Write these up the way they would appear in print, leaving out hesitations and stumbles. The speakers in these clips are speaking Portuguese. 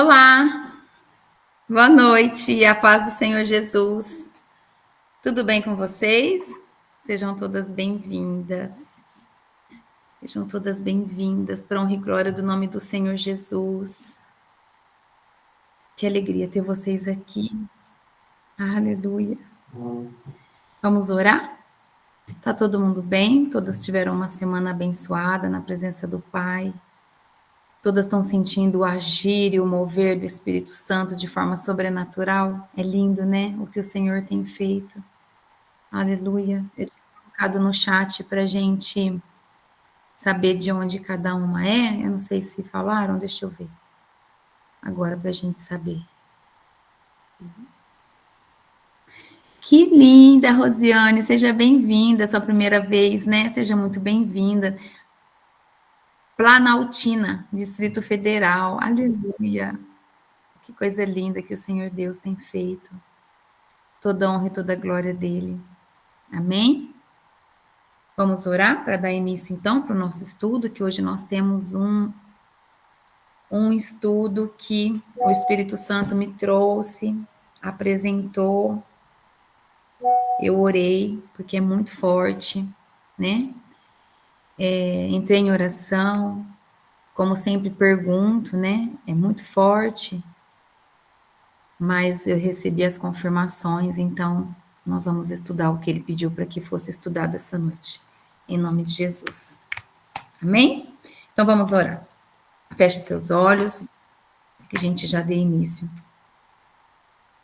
Olá, boa noite, a paz do Senhor Jesus. Tudo bem com vocês? Sejam todas bem-vindas. Sejam todas bem-vindas para a honra e glória do nome do Senhor Jesus. Que alegria ter vocês aqui. Aleluia. Vamos orar? Tá todo mundo bem? Todas tiveram uma semana abençoada na presença do Pai. Todas estão sentindo o agir e o mover do Espírito Santo de forma sobrenatural. É lindo, né? O que o Senhor tem feito. Aleluia. Eu tinha colocado no chat para a gente saber de onde cada uma é. Eu não sei se falaram, deixa eu ver. Agora para a gente saber. Que linda, Rosiane. Seja bem-vinda, sua primeira vez, né? Seja muito bem-vinda. Planaltina, Distrito Federal. Aleluia. Que coisa linda que o Senhor Deus tem feito. Toda honra e toda glória dele. Amém? Vamos orar para dar início, então, para o nosso estudo, que hoje nós temos um estudo que o Espírito Santo me trouxe, apresentou, eu orei, porque é muito forte, né? Entrei em oração, como sempre pergunto, né? É muito forte, mas eu recebi as confirmações, então nós vamos estudar o que ele pediu para que fosse estudado essa noite, em nome de Jesus. Amém? Então vamos orar. Feche seus olhos, que a gente já dê início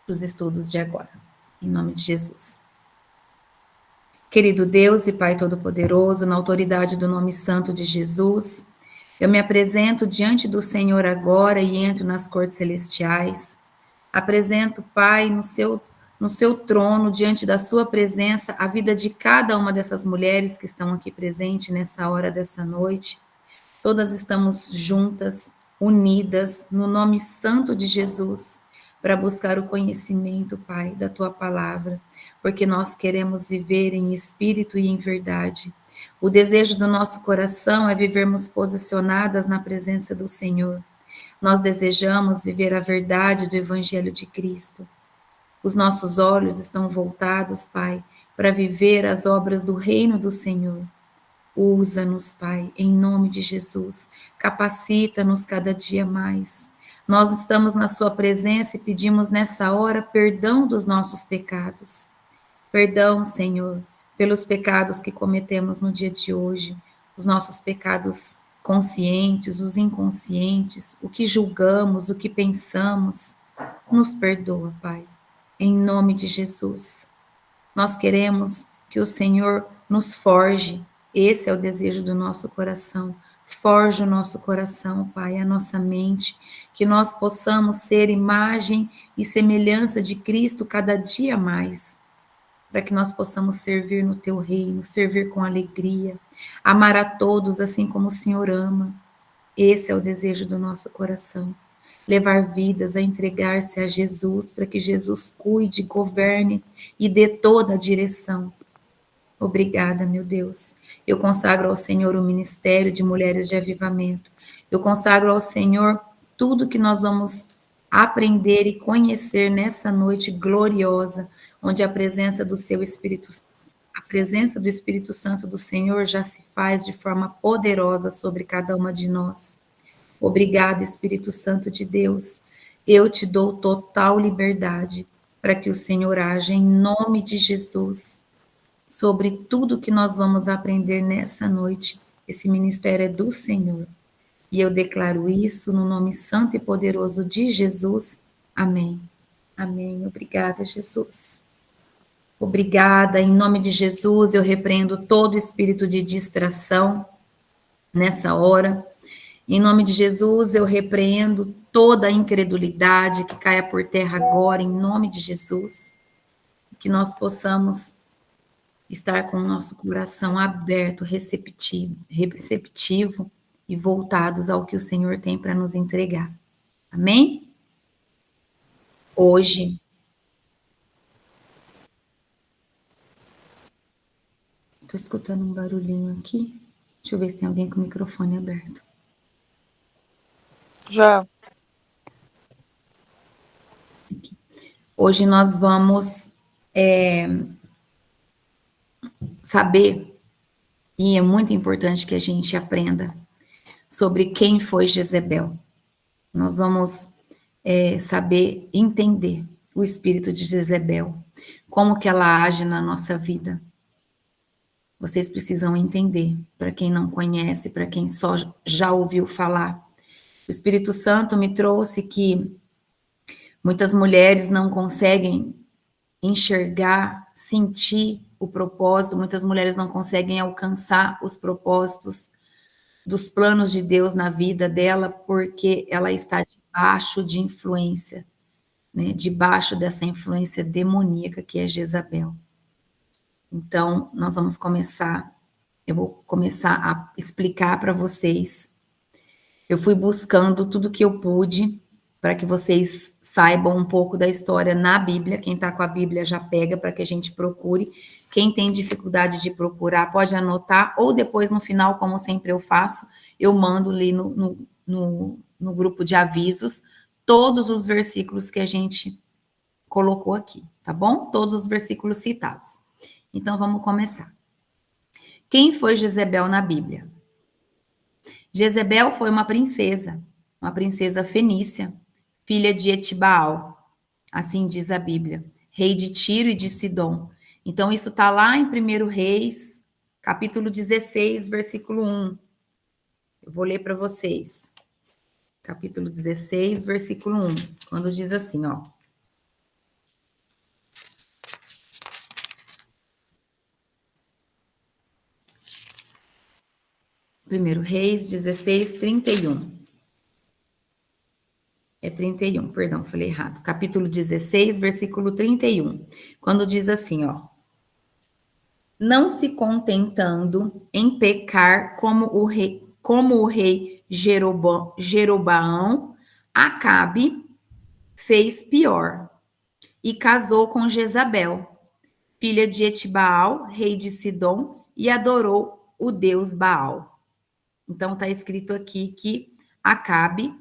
para os estudos de agora, em nome de Jesus. Querido Deus e Pai Todo-Poderoso, na autoridade do nome santo de Jesus, eu me apresento diante do Senhor agora e entro nas cortes celestiais. Apresento, Pai, no seu trono, diante da sua presença, a vida de cada uma dessas mulheres que estão aqui presentes nessa hora dessa noite. Todas estamos juntas, unidas, no nome santo de Jesus, para buscar o conhecimento, Pai, da tua palavra, porque nós queremos viver em espírito e em verdade. O desejo do nosso coração é vivermos posicionadas na presença do Senhor. Nós desejamos viver a verdade do Evangelho de Cristo. Os nossos olhos estão voltados, Pai, para viver as obras do reino do Senhor. Usa-nos, Pai, em nome de Jesus. Capacita-nos cada dia mais. Nós estamos na Sua presença e pedimos nessa hora perdão dos nossos pecados. Perdão, Senhor, pelos pecados que cometemos no dia de hoje, os nossos pecados conscientes, os inconscientes, o que julgamos, o que pensamos. Nos perdoa, Pai, em nome de Jesus. Nós queremos que o Senhor nos forge. Esse é o desejo do nosso coração. Forge o nosso coração, Pai, a nossa mente, que nós possamos ser imagem e semelhança de Cristo cada dia mais, para que nós possamos servir no teu reino, servir com alegria, amar a todos assim como o Senhor ama. Esse é o desejo do nosso coração. Levar vidas a entregar-se a Jesus, para que Jesus cuide, governe e dê toda a direção. Obrigada, meu Deus. Eu consagro ao Senhor o ministério de mulheres de avivamento. Eu consagro ao Senhor tudo que nós vamos aprender e conhecer nessa noite gloriosa, onde a presença do seu Espírito, a presença do Espírito Santo do Senhor já se faz de forma poderosa sobre cada uma de nós. Obrigada, Espírito Santo de Deus. Eu te dou total liberdade para que o Senhor haja em nome de Jesus sobre tudo que nós vamos aprender nessa noite. Esse ministério é do Senhor. E eu declaro isso no nome santo e poderoso de Jesus. Amém. Amém. Obrigada, Jesus. Obrigada. Em nome de Jesus, eu repreendo todo espírito de distração nessa hora. Em nome de Jesus, eu repreendo toda a incredulidade que caia por terra agora, em nome de Jesus. Que nós possamos estar com o nosso coração aberto, receptivo e voltados ao que o Senhor tem para nos entregar. Amém? Hoje, estou escutando um barulhinho aqui. Deixa eu ver se tem alguém com o microfone aberto. Já. aqui. Hoje nós vamos saber, e é muito importante que a gente aprenda, sobre quem foi Jezebel. Nós vamos saber entender o espírito de Jezebel, como que ela age na nossa vida. Vocês precisam entender, para quem não conhece, para quem só já ouviu falar. O Espírito Santo me trouxe que muitas mulheres não conseguem enxergar, sentir o propósito, muitas mulheres não conseguem alcançar os propósitos dos planos de Deus na vida dela, porque ela está debaixo de influência, né? Debaixo dessa influência demoníaca que é Jezabel. Então, nós vamos começar, eu vou começar a explicar para vocês. Eu fui buscando tudo que eu pude para que vocês saibam um pouco da história na Bíblia. Quem está com a Bíblia já pega para que a gente procure. Quem tem dificuldade de procurar, pode anotar, ou depois no final, como sempre eu faço, eu mando ali no grupo de avisos todos os versículos que a gente colocou aqui, tá bom? Todos os versículos citados. Então, vamos começar. Quem foi Jezebel na Bíblia? Jezebel foi uma princesa fenícia, filha de Etibaal, assim diz a Bíblia, rei de Tiro e de Sidom. Então, isso está lá em 1 Reis, capítulo 16, versículo 1. Eu vou ler para vocês. Capítulo 16, versículo 1, quando diz assim, ó. Primeiro Reis 16, 31. É 31, perdão, falei errado. Capítulo 16, versículo 31. Quando diz assim, ó. Não se contentando em pecar como o rei Jeroboão, Acabe fez pior e casou com Jezabel, filha de Etibaal, rei de Sidom, e adorou o deus Baal. Então está escrito aqui que Acabe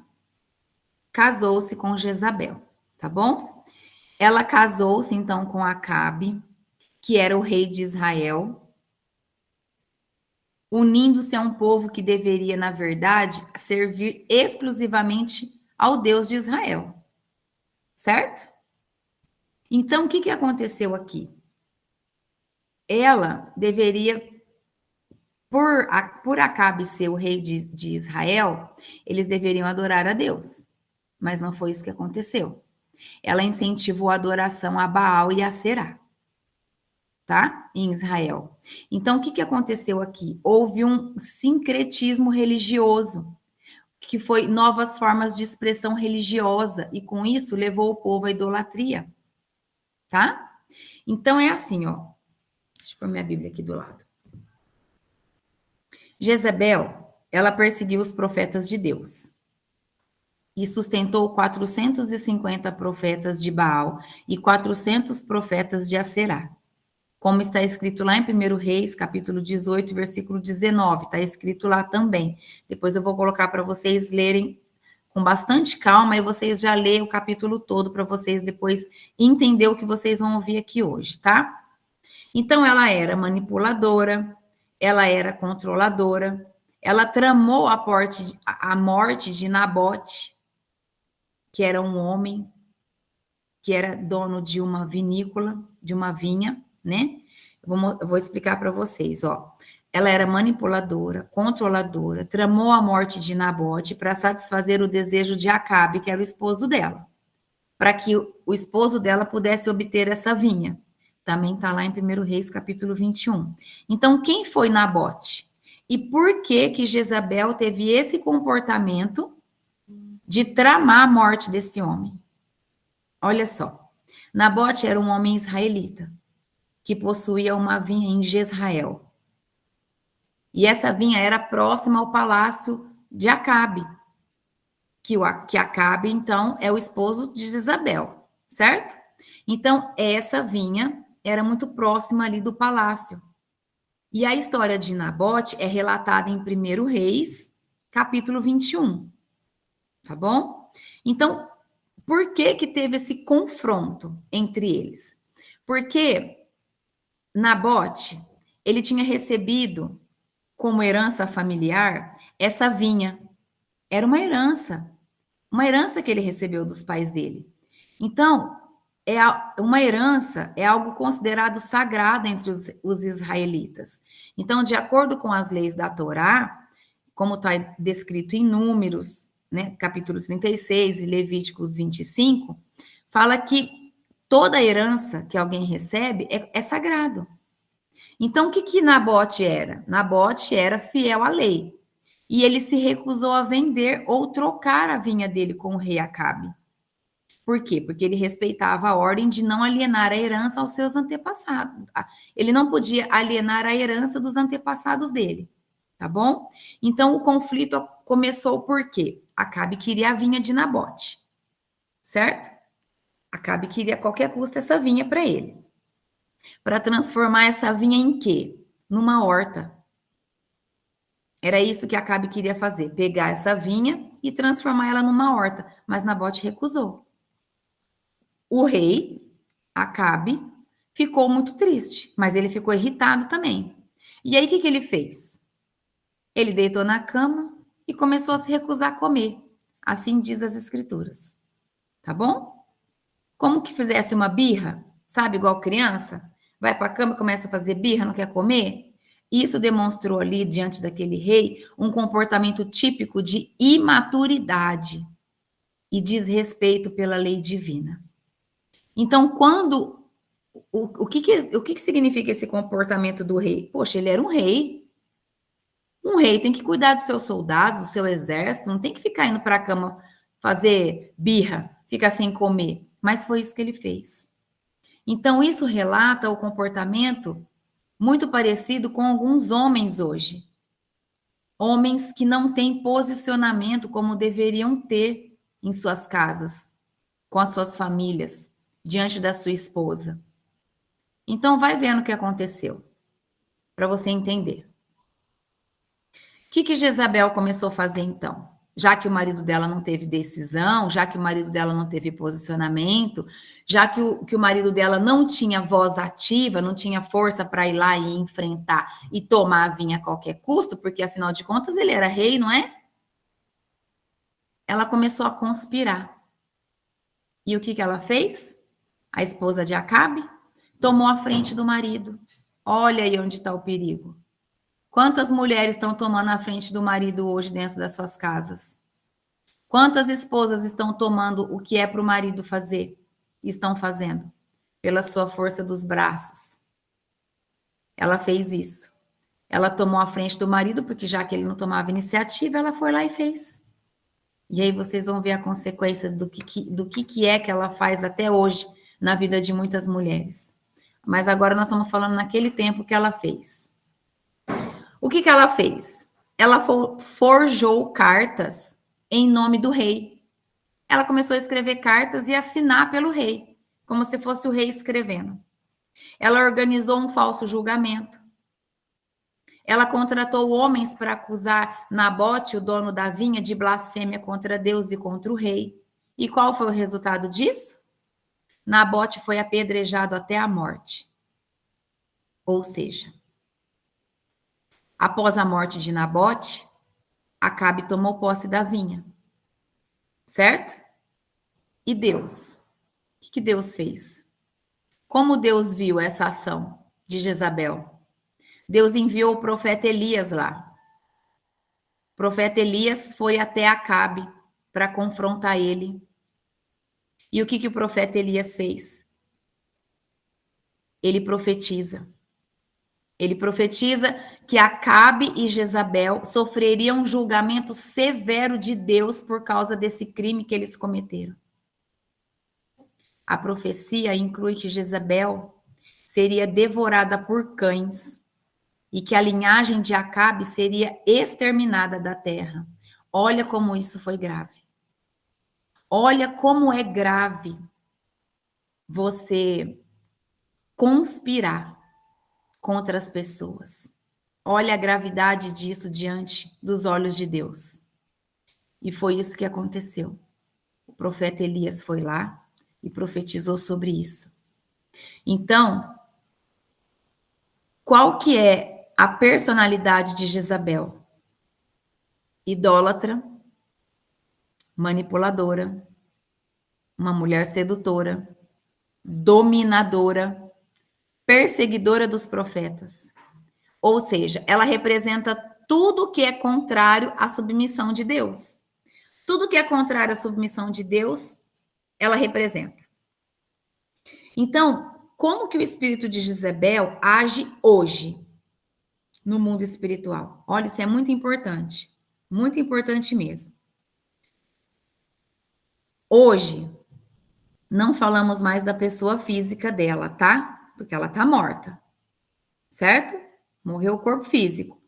casou-se com Jezabel, tá bom? Ela casou-se então com Acabe, que era o rei de Israel, unindo-se a um povo que deveria, na verdade, servir exclusivamente ao Deus de Israel. Certo? Então, o que aconteceu aqui? Ela deveria, por Acabe ser o rei de Israel, eles deveriam adorar a Deus. Mas não foi isso que aconteceu. Ela incentivou a adoração a Baal e a Será. Tá? Em Israel. Então, o que aconteceu aqui? Houve um sincretismo religioso, que foi novas formas de expressão religiosa, e com isso levou o povo à idolatria, tá? Então é assim, ó. Deixa eu pôr minha Bíblia aqui do lado. Jezabel, ela perseguiu os profetas de Deus e sustentou 450 profetas de Baal e 400 profetas de Aserá. Como está escrito lá em 1 Reis, capítulo 18, versículo 19, está escrito lá também. Depois eu vou colocar para vocês lerem com bastante calma, e vocês já leem o capítulo todo para vocês depois entender o que vocês vão ouvir aqui hoje, tá? Então, ela era manipuladora, ela era controladora, ela tramou a morte de Nabote, que era um homem que era dono de uma vinícola, de uma vinha, né? Eu vou explicar para vocês, ó. Ela era manipuladora, controladora, tramou a morte de Nabote para satisfazer o desejo de Acabe, que era o esposo dela, para que o esposo dela pudesse obter essa vinha. Também está lá em 1 Reis, capítulo 21. Então, quem foi Nabote? E por que Jezabel teve esse comportamento de tramar a morte desse homem? Olha só, Nabote era um homem israelita que possuía uma vinha em Jezrael. E essa vinha era próxima ao palácio de Acabe, que Acabe, então, é o esposo de Jezabel, certo? Então, essa vinha era muito próxima ali do palácio. E a história de Nabote é relatada em 1 Reis, capítulo 21. Tá bom? Então, Por que que teve esse confronto entre eles? Porque Nabote, ele tinha recebido como herança familiar essa vinha. Era uma herança que ele recebeu dos pais dele. Então, uma herança é algo considerado sagrado entre os israelitas. Então, de acordo com as leis da Torá, como está descrito em Números, né, capítulo 36 e Levíticos 25, fala que toda herança que alguém recebe é sagrado. Então, o que Nabote era? Nabote era fiel à lei. E ele se recusou a vender ou trocar a vinha dele com o rei Acabe. Por quê? Porque ele respeitava a ordem de não alienar a herança aos seus antepassados. Ele não podia alienar a herança dos antepassados dele, tá bom? Então, o conflito começou por quê? Acabe queria a vinha de Nabote, certo? Acabe queria a qualquer custo essa vinha para ele. Para transformar essa vinha em quê? Numa horta. Era isso que Acabe queria fazer, pegar essa vinha e transformar ela numa horta, mas Nabote recusou. O rei, Acabe, ficou muito triste, mas ele ficou irritado também. E aí, o que ele fez? Ele deitou na cama e começou a se recusar a comer. Assim diz as escrituras. Tá bom? Como que fizesse uma birra, sabe, igual criança? Vai para a cama e começa a fazer birra, não quer comer? Isso demonstrou ali, diante daquele rei, um comportamento típico de imaturidade e desrespeito pela lei divina. Então, quando o que significa esse comportamento do rei? Poxa, ele era um rei. Um rei tem que cuidar dos seus soldados, do seu exército, não tem que ficar indo para a cama fazer birra, ficar sem comer. Mas foi isso que ele fez. Então, isso relata o comportamento muito parecido com alguns homens hoje. Homens que não têm posicionamento como deveriam ter em suas casas, com as suas famílias, diante da sua esposa. Então, vai vendo o que aconteceu, para você entender. O que Jezabel começou a fazer então? Já que o marido dela não teve decisão, já que o marido dela não teve posicionamento, já que o marido dela não tinha voz ativa, não tinha força para ir lá e enfrentar e tomar a vinha a qualquer custo, porque afinal de contas ele era rei, não é? Ela começou a conspirar. E o que ela fez? A esposa de Acabe tomou a frente do marido. Olha aí onde está o perigo. Quantas mulheres estão tomando a frente do marido hoje dentro das suas casas? Quantas esposas estão tomando o que é para o marido fazer? Estão fazendo pela sua força dos braços. Ela fez isso. Ela tomou a frente do marido, porque já que ele não tomava iniciativa, ela foi lá e fez. E aí vocês vão ver a consequência do que é que ela faz até hoje na vida de muitas mulheres. Mas agora nós estamos falando naquele tempo que ela fez. O que ela fez? Ela forjou cartas em nome do rei. Ela começou a escrever cartas e assinar pelo rei, como se fosse o rei escrevendo. Ela organizou um falso julgamento. Ela contratou homens para acusar Nabote, o dono da vinha, de blasfêmia contra Deus e contra o rei. E qual foi o resultado disso? Nabote foi apedrejado até a morte. Ou seja, após a morte de Nabote, Acabe tomou posse da vinha. Certo? E Deus? O que Deus fez? Como Deus viu essa ação de Jezabel? Deus enviou o profeta Elias lá. O profeta Elias foi até Acabe para confrontar ele. E o que o profeta Elias fez? Ele profetiza. Ele profetiza que Acabe e Jezabel sofreriam um julgamento severo de Deus por causa desse crime que eles cometeram. A profecia inclui que Jezabel seria devorada por cães e que a linhagem de Acabe seria exterminada da terra. Olha como isso foi grave. Olha como é grave você conspirar contra as pessoas. Olha a gravidade disso diante dos olhos de Deus. E foi isso que aconteceu. O profeta Elias foi lá e profetizou sobre isso. Então, qual que é a personalidade de Jezabel? Idólatra, manipuladora, uma mulher sedutora, dominadora, perseguidora dos profetas. Ou seja, ela representa tudo que é contrário à submissão de Deus. Tudo que é contrário à submissão de Deus, ela representa. Então, como que o espírito de Jezabel age hoje no mundo espiritual? Olha, isso é muito importante mesmo. Hoje, não falamos mais da pessoa física dela, tá? Porque ela tá morta, certo? Morreu o corpo físico,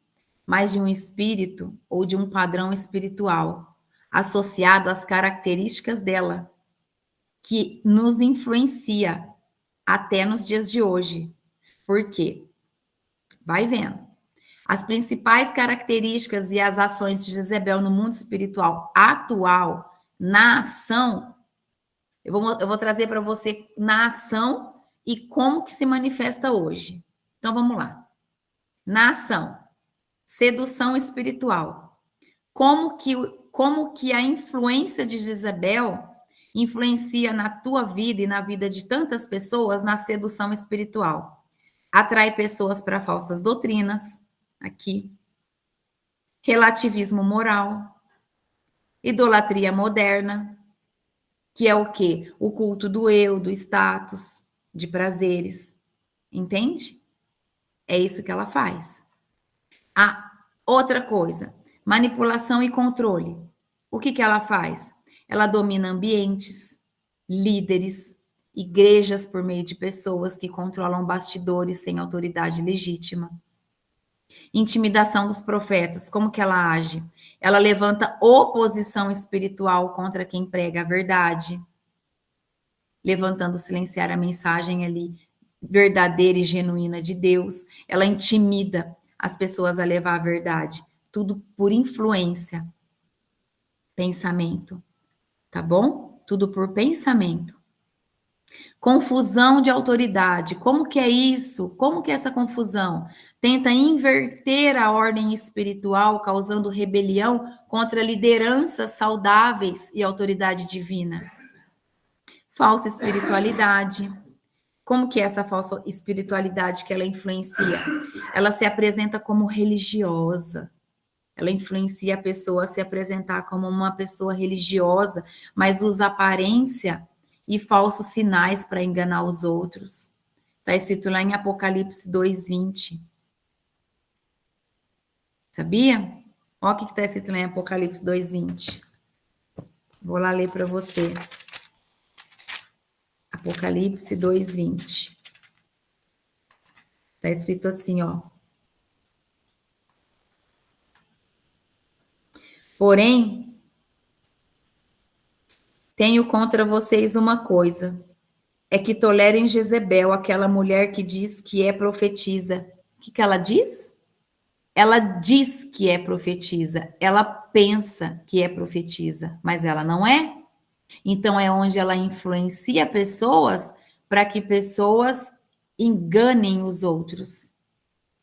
mas de um espírito ou de um padrão espiritual associado às características dela, que nos influencia até nos dias de hoje. Por quê? Vai vendo. As principais características e as ações de Jezebel no mundo espiritual atual, na ação, eu vou trazer para você na ação e como que se manifesta hoje. Então, vamos lá. Na ação, sedução espiritual. Como que a influência de Jezabel influencia na tua vida e na vida de tantas pessoas na sedução espiritual? Atrai pessoas para falsas doutrinas, aqui. Relativismo moral. Idolatria moderna, que é o quê? O culto do eu, do status, de prazeres. Entende? É isso que ela faz. A outra coisa, manipulação e controle. O que ela faz? Ela domina ambientes, líderes, igrejas por meio de pessoas que controlam bastidores sem autoridade legítima. Intimidação dos profetas, como que ela age? Ela levanta oposição espiritual contra quem prega a verdade, levantando silenciar a mensagem ali verdadeira e genuína de Deus. Ela intimida as pessoas a levar a verdade, tudo por influência, pensamento, tá bom? Tudo por pensamento. Confusão de autoridade. Como que é isso? Como que é essa confusão? Tenta inverter a ordem espiritual, causando rebelião contra lideranças saudáveis e autoridade divina. Falsa espiritualidade. Como que é essa falsa espiritualidade que ela influencia? Ela se apresenta como religiosa. Ela influencia a pessoa a se apresentar como uma pessoa religiosa, mas usa aparência e falsos sinais para enganar os outros. Está escrito lá em Apocalipse 2:20. Sabia? Olha o que está escrito lá em Apocalipse 2:20. Vou lá ler para você. Apocalipse 2:20. Está escrito assim, ó. Porém, tenho contra vocês uma coisa, é que tolerem Jezebel, aquela mulher que diz que é profetisa. O que ela diz? Ela diz que é profetisa, ela pensa que é profetisa, mas ela não é. Então é onde ela influencia pessoas para que pessoas enganem os outros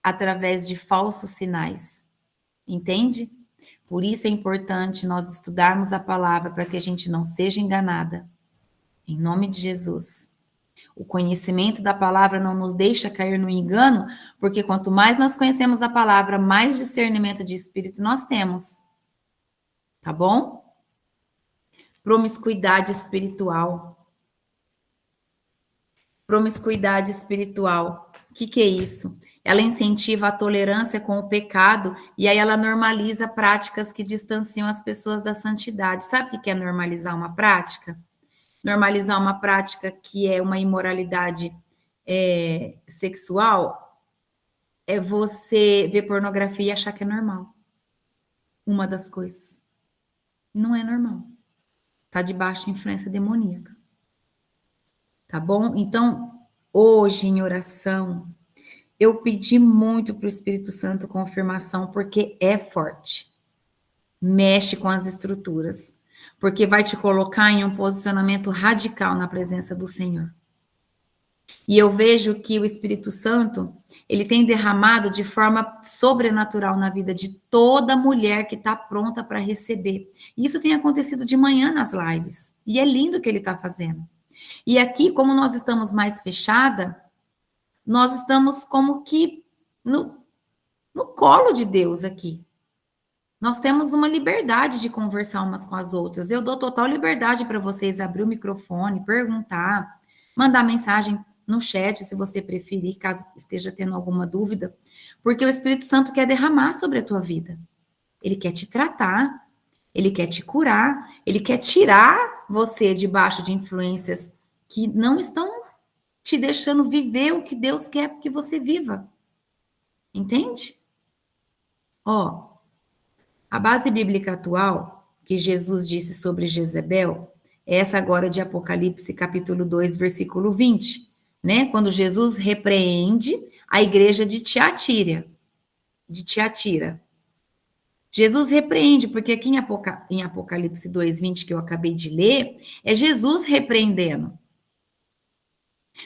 através de falsos sinais. Entende? Por isso é importante nós estudarmos a palavra para que a gente não seja enganada. Em nome de Jesus. O conhecimento da palavra não nos deixa cair no engano, porque quanto mais nós conhecemos a palavra, mais discernimento de espírito nós temos. Tá bom? Promiscuidade espiritual. Promiscuidade espiritual. O que é isso? Ela incentiva a tolerância com o pecado e aí ela normaliza práticas que distanciam as pessoas da santidade. Sabe o que é normalizar uma prática? Normalizar uma prática que é uma imoralidade sexual é você ver pornografia e achar que é normal. Uma das coisas. Não é normal. Está debaixo de influência demoníaca. Tá bom? Então, hoje em oração, eu pedi muito para o Espírito Santo confirmação, porque é forte. Mexe com as estruturas. porque vai te colocar em um posicionamento radical na presença do Senhor. E eu vejo que o Espírito Santo, ele tem derramado de forma sobrenatural na vida de toda mulher que está pronta para receber. Isso tem acontecido de manhã nas lives. E é lindo o que ele está fazendo. E aqui, como nós estamos mais fechada, nós estamos como que no colo de Deus aqui. Nós temos uma liberdade de conversar umas com as outras. Eu dou total liberdade para vocês abrir o microfone, perguntar, mandar mensagem no chat, se você preferir, caso esteja tendo alguma dúvida, porque o Espírito Santo quer derramar sobre a tua vida. Ele quer te tratar, ele quer te curar, ele quer tirar você debaixo de influências que não estão te deixando viver o que Deus quer que você viva. Entende? Ó, a base bíblica atual que Jesus disse sobre Jezebel é essa agora de Apocalipse, capítulo 2, versículo 20, né? Quando Jesus repreende a igreja de Tiatira. Jesus repreende, porque aqui em Apocalipse 2, 20, que eu acabei de ler, é Jesus repreendendo.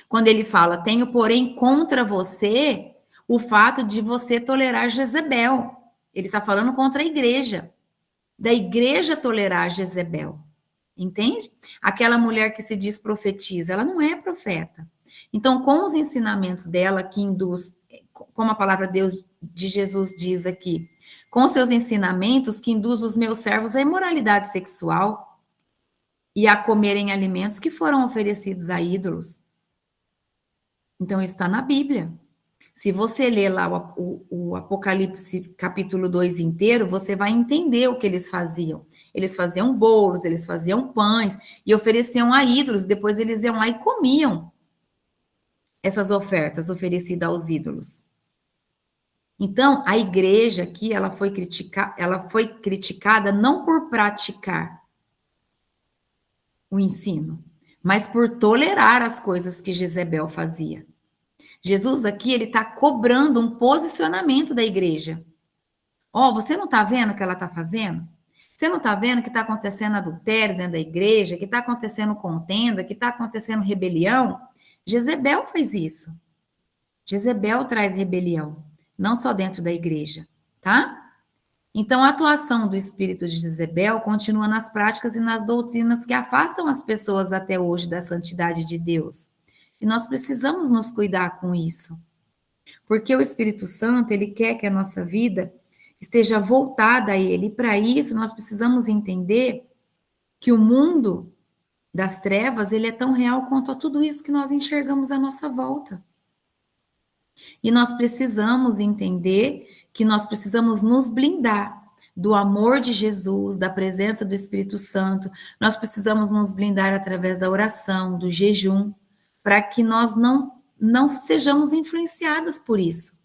Quando ele fala, tenho, porém, contra você o fato de você tolerar Jezebel. Ele está falando contra a igreja. Da igreja tolerar Jezebel. Entende? Aquela mulher que se diz profetiza, ela não é profeta. Então, com os ensinamentos dela, que induz, como a palavra de Jesus diz aqui, com seus ensinamentos que induz os meus servos à imoralidade sexual e a comerem alimentos que foram oferecidos a ídolos. Então, isso está na Bíblia. Se você ler lá o Apocalipse capítulo 2 inteiro, você vai entender o que eles faziam. Eles faziam bolos, eles faziam pães e ofereciam a ídolos. Depois eles iam lá e comiam essas ofertas oferecidas aos ídolos. Então, a igreja aqui, ela foi criticada não por praticar o ensino, mas por tolerar as coisas que Jezebel fazia. Jesus aqui, ele está cobrando um posicionamento da igreja. Ó, você não está vendo o que ela está fazendo? Você não está vendo que está acontecendo adultério dentro da igreja, que está acontecendo contenda, que está acontecendo rebelião? Jezebel faz isso. Jezebel traz rebelião, não só dentro da igreja, tá? Então, a atuação do espírito de Jezebel continua nas práticas e nas doutrinas que afastam as pessoas até hoje da santidade de Deus. E nós precisamos nos cuidar com isso. Porque o Espírito Santo, ele quer que a nossa vida esteja voltada a ele. E para isso, nós precisamos entender que o mundo das trevas, ele é tão real quanto a tudo isso que nós enxergamos à nossa volta. E nós precisamos entender que nós precisamos nos blindar do amor de Jesus, da presença do Espírito Santo. Nós precisamos nos blindar através da oração, do jejum, para que nós não sejamos influenciadas por isso,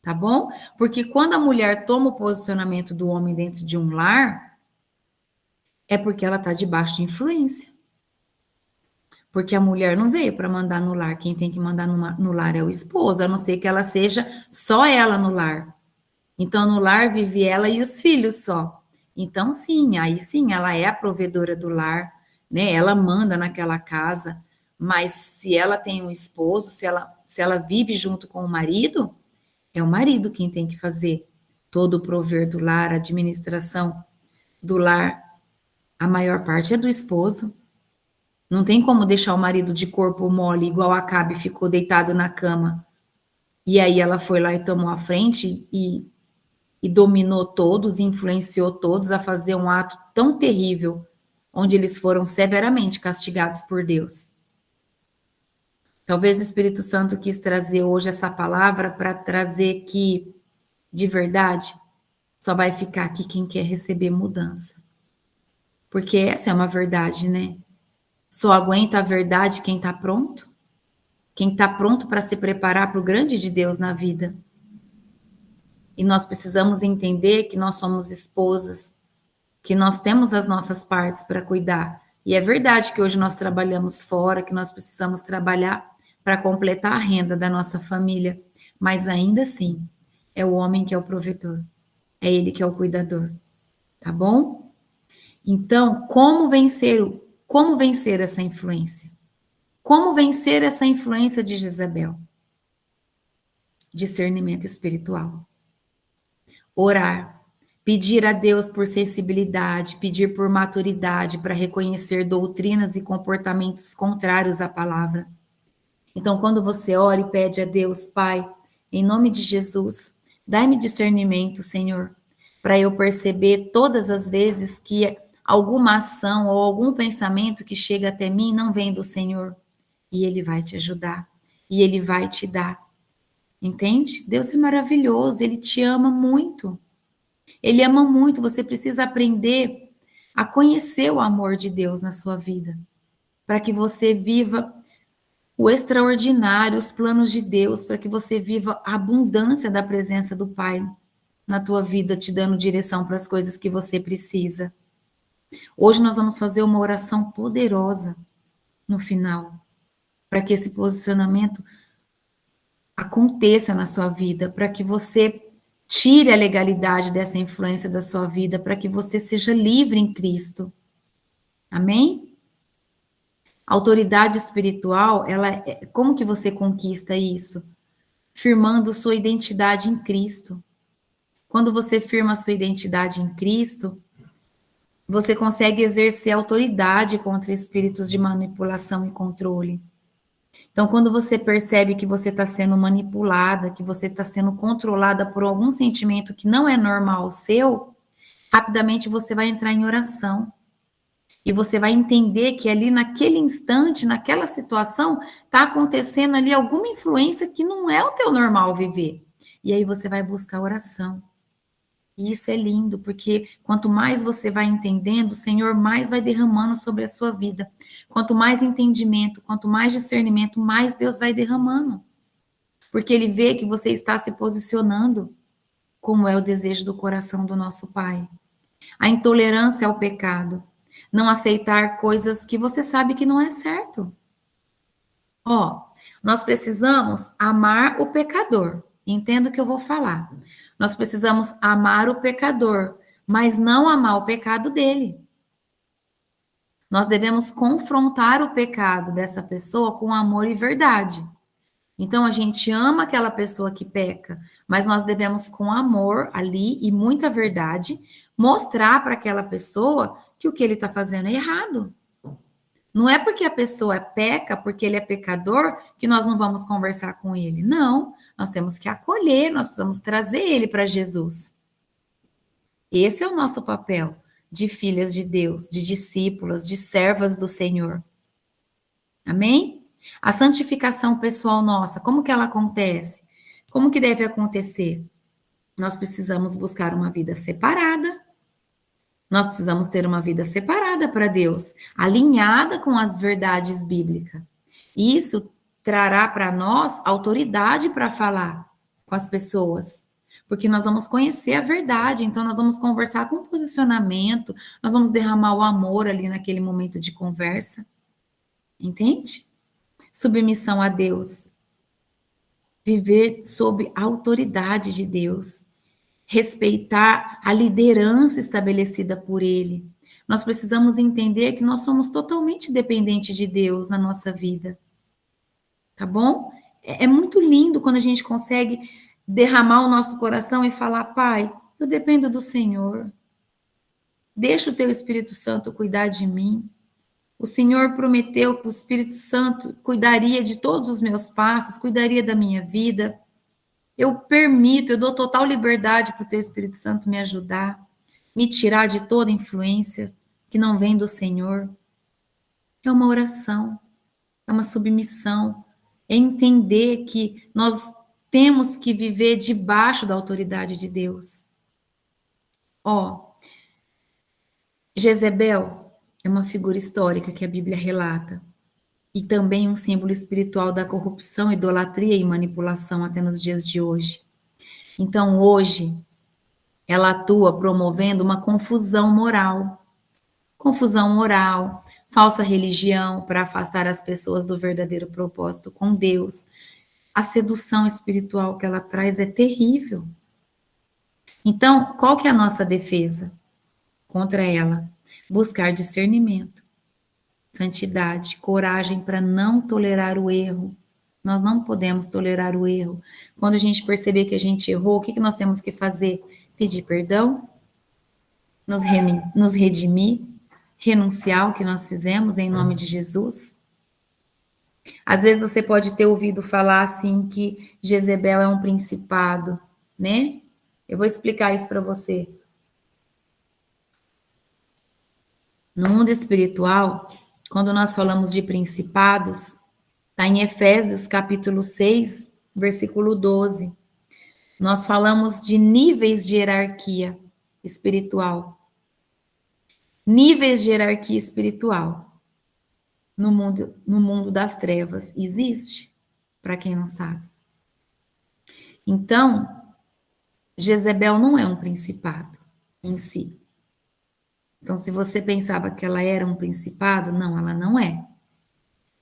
tá bom? Porque quando a mulher toma o posicionamento do homem dentro de um lar, é porque ela está debaixo de influência. Porque a mulher não veio para mandar no lar, quem tem que mandar no lar é o esposo, a não ser que ela seja só ela no lar. Então, no lar vive ela e os filhos só. Então, sim, aí sim, ela é a provedora do lar, né? Ela manda naquela casa. Mas se ela tem um esposo, se ela vive junto com o marido, é o marido quem tem que fazer todo o prover do lar, a administração do lar. A maior parte é do esposo. Não tem como deixar o marido de corpo mole, igual a Acabe ficou deitado na cama. E aí ela foi lá e tomou a frente e dominou todos, influenciou todos a fazer um ato tão terrível, onde eles foram severamente castigados por Deus. Talvez o Espírito Santo quis trazer hoje essa palavra para trazer que, de verdade, só vai ficar aqui quem quer receber mudança. Porque essa é uma verdade, né? Só aguenta a verdade quem está pronto. Quem está pronto para se preparar para o grande de Deus na vida. E nós precisamos entender que nós somos esposas, que nós temos as nossas partes para cuidar. E é verdade que hoje nós trabalhamos fora, que nós precisamos trabalhar para completar a renda da nossa família, mas ainda assim, é o homem que é o provedor, é ele que é o cuidador, tá bom? Então, como vencer essa influência? Como vencer essa influência de Jezabel? Discernimento espiritual. Orar. Pedir a Deus por sensibilidade, pedir por maturidade para reconhecer doutrinas e comportamentos contrários à palavra. Então, quando você ora e pede a Deus, Pai, em nome de Jesus, dai-me discernimento, Senhor, para eu perceber todas as vezes que alguma ação ou algum pensamento que chega até mim não vem do Senhor. E Ele vai te ajudar. E Ele vai te dar. Entende? Deus é maravilhoso. Ele te ama muito. Ele ama muito. Você precisa aprender a conhecer o amor de Deus na sua vida. Para que você viva o extraordinário, os planos de Deus, para que você viva a abundância da presença do Pai na tua vida, te dando direção para as coisas que você precisa. Hoje nós vamos fazer uma oração poderosa no final, para que esse posicionamento aconteça na sua vida, para que você tire a legalidade dessa influência da sua vida, para que você seja livre em Cristo. Amém? A autoridade espiritual, como que você conquista isso? Firmando sua identidade em Cristo. Quando você firma sua identidade em Cristo, você consegue exercer autoridade contra espíritos de manipulação e controle. Então, quando você percebe que você está sendo manipulada, que você está sendo controlada por algum sentimento que não é normal seu, rapidamente você vai entrar em oração. E você vai entender que ali naquele instante, naquela situação, está acontecendo ali alguma influência que não é o teu normal viver. E aí você vai buscar oração. E isso é lindo, porque quanto mais você vai entendendo, o Senhor mais vai derramando sobre a sua vida. Quanto mais entendimento, quanto mais discernimento, mais Deus vai derramando. Porque Ele vê que você está se posicionando como é o desejo do coração do nosso Pai. A intolerância ao pecado. Não aceitar coisas que você sabe que não é certo. Ó, nós precisamos amar o pecador. Entenda o que eu vou falar. Nós precisamos amar o pecador, mas não amar o pecado dele. Nós devemos confrontar o pecado dessa pessoa com amor e verdade. Então a gente ama aquela pessoa que peca, mas nós devemos com amor ali e muita verdade mostrar para aquela pessoa que o que ele está fazendo é errado. Não é porque a pessoa peca, porque ele é pecador, que nós não vamos conversar com ele. Não, nós temos que acolher, nós precisamos trazer ele para Jesus. Esse é o nosso papel de filhas de Deus, de discípulas, de servas do Senhor. Amém? A santificação pessoal nossa, como que ela acontece? Como que deve acontecer? Nós precisamos buscar uma vida separada. Nós precisamos ter uma vida separada para Deus, alinhada com as verdades bíblicas. Isso trará para nós autoridade para falar com as pessoas, porque nós vamos conhecer a verdade, então nós vamos conversar com posicionamento, nós vamos derramar o amor ali naquele momento de conversa. Entende? Submissão a Deus. Viver sob a autoridade de Deus. Respeitar a liderança estabelecida por Ele. Nós precisamos entender que nós somos totalmente dependentes de Deus na nossa vida. Tá bom? É muito lindo quando a gente consegue derramar o nosso coração e falar: Pai, eu dependo do Senhor. Deixa o Teu Espírito Santo cuidar de mim. O Senhor prometeu que o Espírito Santo cuidaria de todos os meus passos, cuidaria da minha vida. Eu permito, eu dou total liberdade para o Teu Espírito Santo me ajudar, me tirar de toda influência que não vem do Senhor. É uma oração, é uma submissão, é entender que nós temos que viver debaixo da autoridade de Deus. Ó, Jezebel é uma figura histórica que a Bíblia relata. E também um símbolo espiritual da corrupção, idolatria e manipulação até nos dias de hoje. Então, hoje, ela atua promovendo uma confusão moral. Confusão moral, falsa religião para afastar as pessoas do verdadeiro propósito com Deus. A sedução espiritual que ela traz é terrível. Então, qual que é a nossa defesa contra ela? buscar discernimento, santidade, coragem para não tolerar o erro. Nós não podemos tolerar o erro. Quando a gente perceber que a gente errou, o que nós temos que fazer? Pedir perdão, nos redimir, renunciar ao que nós fizemos em nome de Jesus. Às vezes você pode ter ouvido falar assim que Jezebel é um principado, né? Eu vou explicar isso para você. No mundo espiritual, quando nós falamos de principados, está em Efésios capítulo 6, versículo 12. Nós falamos de níveis de hierarquia espiritual. Níveis de hierarquia espiritual no mundo das trevas. Existe, para quem não sabe. Então, Jezebel não é um principado em si. Então, se você pensava que ela era um principado, não, ela não é.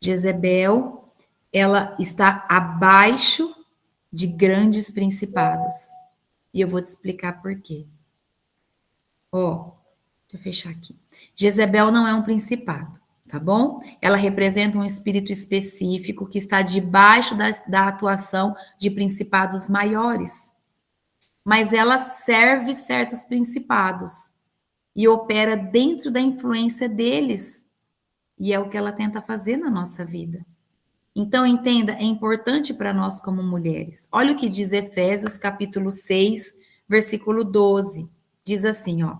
Jezebel, ela está abaixo de grandes principados. E eu vou te explicar por quê. Ó, deixa eu fechar aqui. Jezebel não é um principado, tá bom? Ela representa um espírito específico que está debaixo da atuação de principados maiores. Mas ela serve certos principados e opera dentro da influência deles. E é o que ela tenta fazer na nossa vida. Então, entenda, é importante para nós como mulheres. Olha o que diz Efésios, capítulo 6, versículo 12. Diz assim, ó.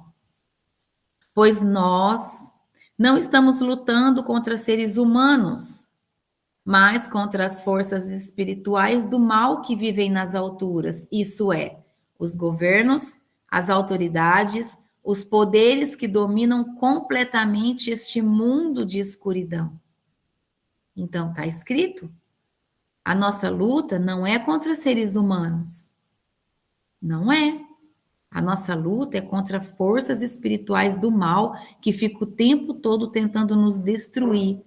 Pois nós não estamos lutando contra seres humanos, mas contra as forças espirituais do mal que vivem nas alturas. Isso é, os governos, as autoridades, os poderes que dominam completamente este mundo de escuridão. Então, está escrito. A nossa luta não é contra seres humanos. Não é. A nossa luta é contra forças espirituais do mal que ficam o tempo todo tentando nos destruir,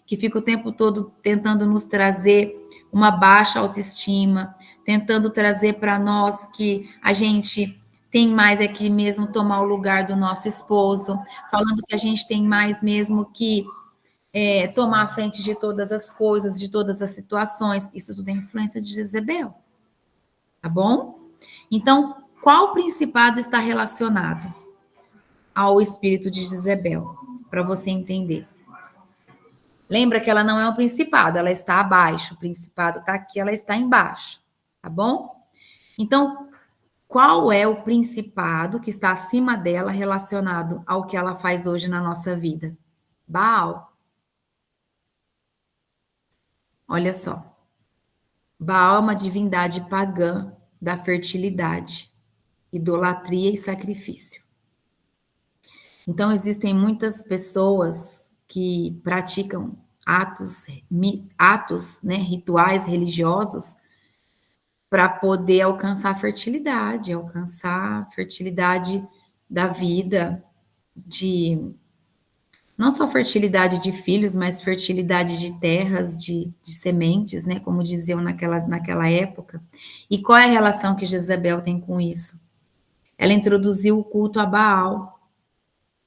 que ficam o tempo todo tentando nos trazer uma baixa autoestima, tentando trazer para nós que a gente tem mais aqui mesmo tomar o lugar do nosso esposo, falando que a gente tem mais mesmo que tomar a frente de todas as coisas, de todas as situações. Isso tudo é influência de Jezebel. Tá bom? Então, qual principado está relacionado ao espírito de Jezebel? Para você entender. Lembra que ela não é um principado, ela está abaixo. O principado está aqui, ela está embaixo. Tá bom? Então, qual é o principado que está acima dela relacionado ao que ela faz hoje na nossa vida? Baal. Olha só. Baal é uma divindade pagã da fertilidade, idolatria e sacrifício. Então, existem muitas pessoas que praticam atos, né, rituais religiosos para poder alcançar a fertilidade da vida, não só fertilidade de filhos, mas fertilidade de terras, de sementes, né? Como diziam naquela época. E qual é a relação que Jezabel tem com isso? Ela introduziu o culto a Baal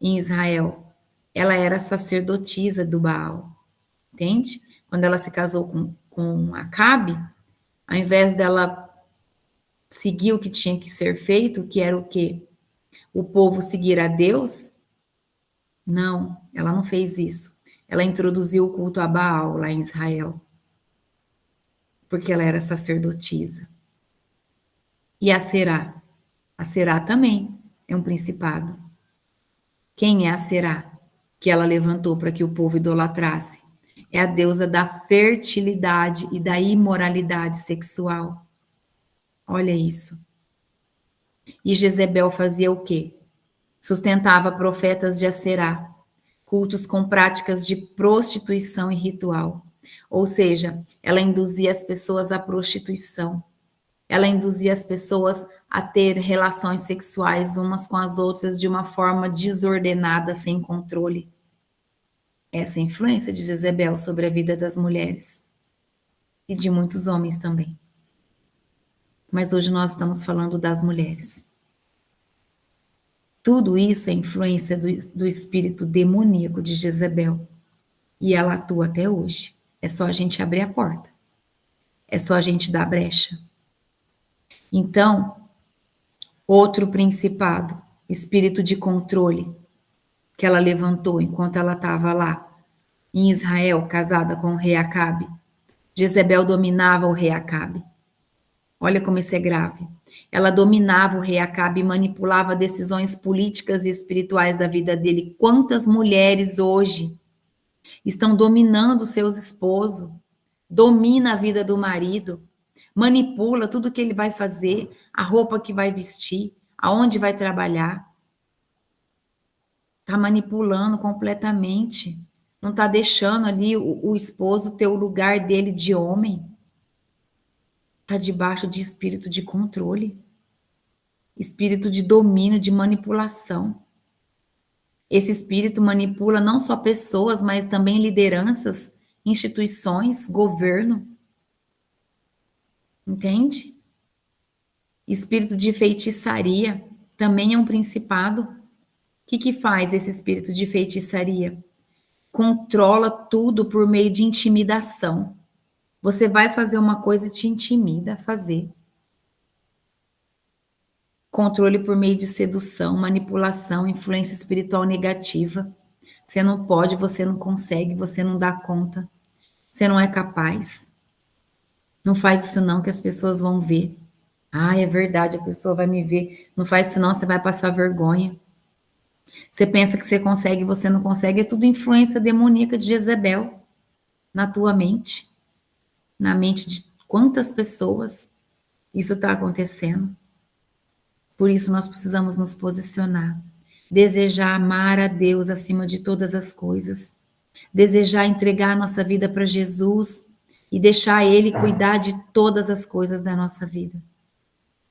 em Israel. Ela era sacerdotisa do Baal, entende? Quando ela se casou com Acabe, ao invés dela seguir o que tinha que ser feito, que era o quê? O povo seguir a Deus, não, ela não fez isso. Ela introduziu o culto a Baal lá em Israel, porque ela era sacerdotisa. E a Será? A Será também é um principado. Quem é a Será que ela levantou para que o povo idolatrasse? É a deusa da fertilidade e da imoralidade sexual. Olha isso. E Jezebel fazia o quê? Sustentava profetas de Aserá, cultos com práticas de prostituição e ritual. Ou seja, ela induzia as pessoas à prostituição. Ela induzia as pessoas a ter relações sexuais umas com as outras de uma forma desordenada, sem controle. Essa é a influência de Jezebel sobre a vida das mulheres e de muitos homens também. Mas hoje nós estamos falando das mulheres. Tudo isso é influência do espírito demoníaco de Jezebel. E ela atua até hoje. É só a gente abrir a porta. É só a gente dar brecha. Então, outro principado, espírito de controle, que ela levantou enquanto ela estava lá em Israel, casada com o rei Acabe. Jezebel dominava o rei Acabe. Olha como isso é grave. Ela dominava o rei Acabe e manipulava decisões políticas e espirituais da vida dele. Quantas mulheres hoje estão dominando seus esposos, domina a vida do marido, manipula tudo que ele vai fazer, a roupa que vai vestir, aonde vai trabalhar. Está manipulando completamente. Não está deixando ali o esposo ter o lugar dele de homem. Está debaixo de espírito de controle, espírito de domínio, de manipulação. Esse espírito manipula não só pessoas, mas também lideranças, instituições, governo. Entende? Espírito de feitiçaria também é um principado. O que faz esse espírito de feitiçaria? Controla tudo por meio de intimidação. Você vai fazer uma coisa e te intimida a fazer. Controle por meio de sedução, manipulação, influência espiritual negativa. Você não pode, você não consegue, você não dá conta. Você não é capaz. Não faz isso não, que as pessoas vão ver. Ah, é verdade, a pessoa vai me ver. Não faz isso não, você vai passar vergonha. Você pensa que você consegue, você não consegue. É tudo influência demoníaca de Jezebel na tua mente, na mente de quantas pessoas isso está acontecendo. Por isso nós precisamos nos posicionar. Desejar amar a Deus acima de todas as coisas. Desejar entregar a nossa vida para Jesus e deixar Ele cuidar de todas as coisas da nossa vida.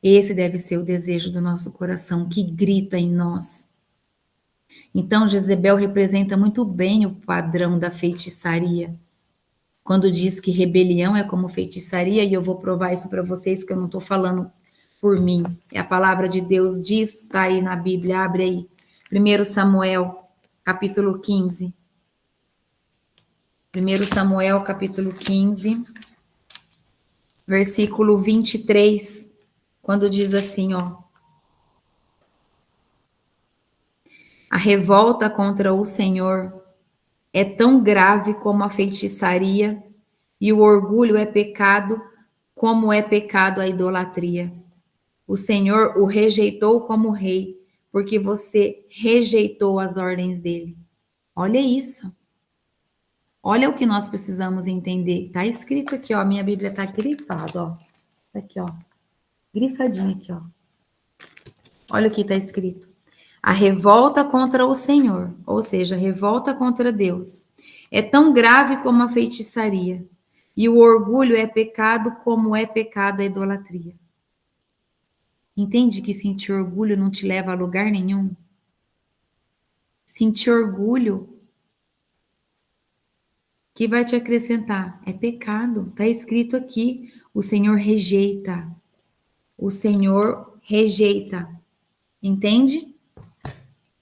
Esse deve ser o desejo do nosso coração, que grita em nós. Então, Jezebel representa muito bem o padrão da feitiçaria. Quando diz que rebelião é como feitiçaria, e eu vou provar isso para vocês, que eu não estou falando por mim. É a palavra de Deus diz, está aí na Bíblia, abre aí. 1 Samuel, capítulo 15. 1 Samuel, capítulo 15, versículo 23, quando diz assim, ó. A revolta contra o Senhor é tão grave como a feitiçaria, e o orgulho é pecado, como é pecado a idolatria. O Senhor o rejeitou como rei, porque você rejeitou as ordens dele. Olha isso. Olha o que nós precisamos entender. Está escrito aqui, ó. Minha Bíblia está grifada, ó. Tá aqui, ó. Grifadinho aqui, ó. Olha o que está escrito. A revolta contra o Senhor, ou seja, a revolta contra Deus, é tão grave como a feitiçaria, e o orgulho é pecado como é pecado a idolatria. Entende que sentir orgulho não te leva a lugar nenhum? Sentir orgulho, que vai te acrescentar? É pecado. Está escrito aqui, o Senhor rejeita. O Senhor rejeita. Entende?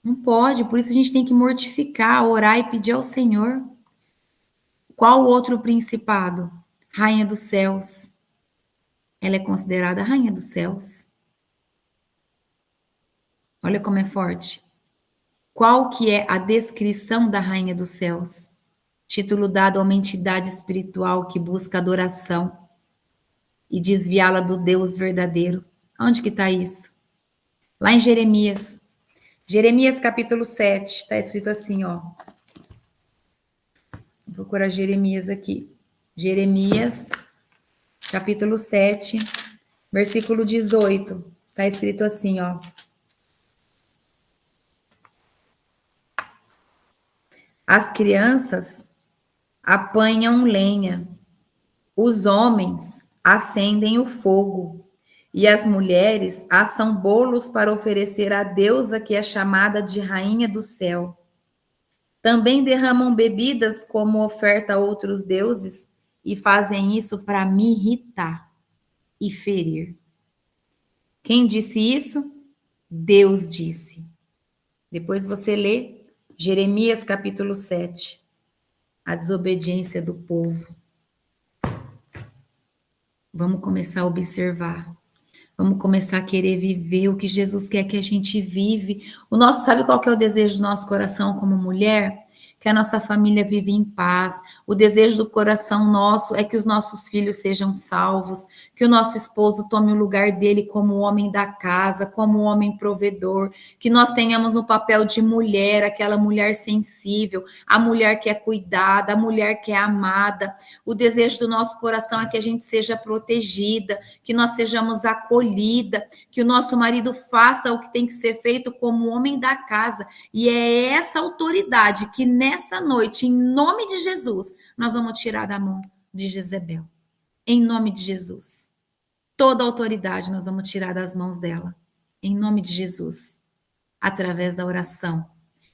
Não pode, por isso a gente tem que mortificar, orar e pedir ao Senhor. Qual outro principado? Rainha dos céus. Ela é considerada a rainha dos céus. Olha como é forte. Qual que é a descrição da rainha dos céus? Título dado a uma entidade espiritual que busca adoração e desviá-la do Deus verdadeiro. Onde que está isso? Lá em Jeremias. Jeremias capítulo 7, está escrito assim, ó. Vou procurar Jeremias aqui. Jeremias, capítulo 7, versículo 18. Está escrito assim, ó. As crianças apanham lenha, os homens acendem o fogo, e as mulheres assam bolos para oferecer à deusa que é chamada de Rainha do Céu. Também derramam bebidas como oferta a outros deuses e fazem isso para me irritar e ferir. Quem disse isso? Deus disse. Depois você lê Jeremias capítulo 7, a desobediência do povo. Vamos começar a observar. Vamos começar a querer viver o que Jesus quer que a gente vive. Sabe qual que é o desejo do nosso coração como mulher? Que a nossa família vive em paz. O desejo do coração nosso é que os nossos filhos sejam salvos, que o nosso esposo tome o lugar dele como homem da casa, como homem provedor, que nós tenhamos um papel de mulher, aquela mulher sensível, a mulher que é cuidada, a mulher que é amada. O desejo do nosso coração é que a gente seja protegida, que nós sejamos acolhida, que o nosso marido faça o que tem que ser feito como homem da casa. E é essa autoridade que nessa noite, em nome de Jesus, nós vamos tirar da mão de Jezebel. Em nome de Jesus. Toda autoridade nós vamos tirar das mãos dela. Em nome de Jesus. Através da oração,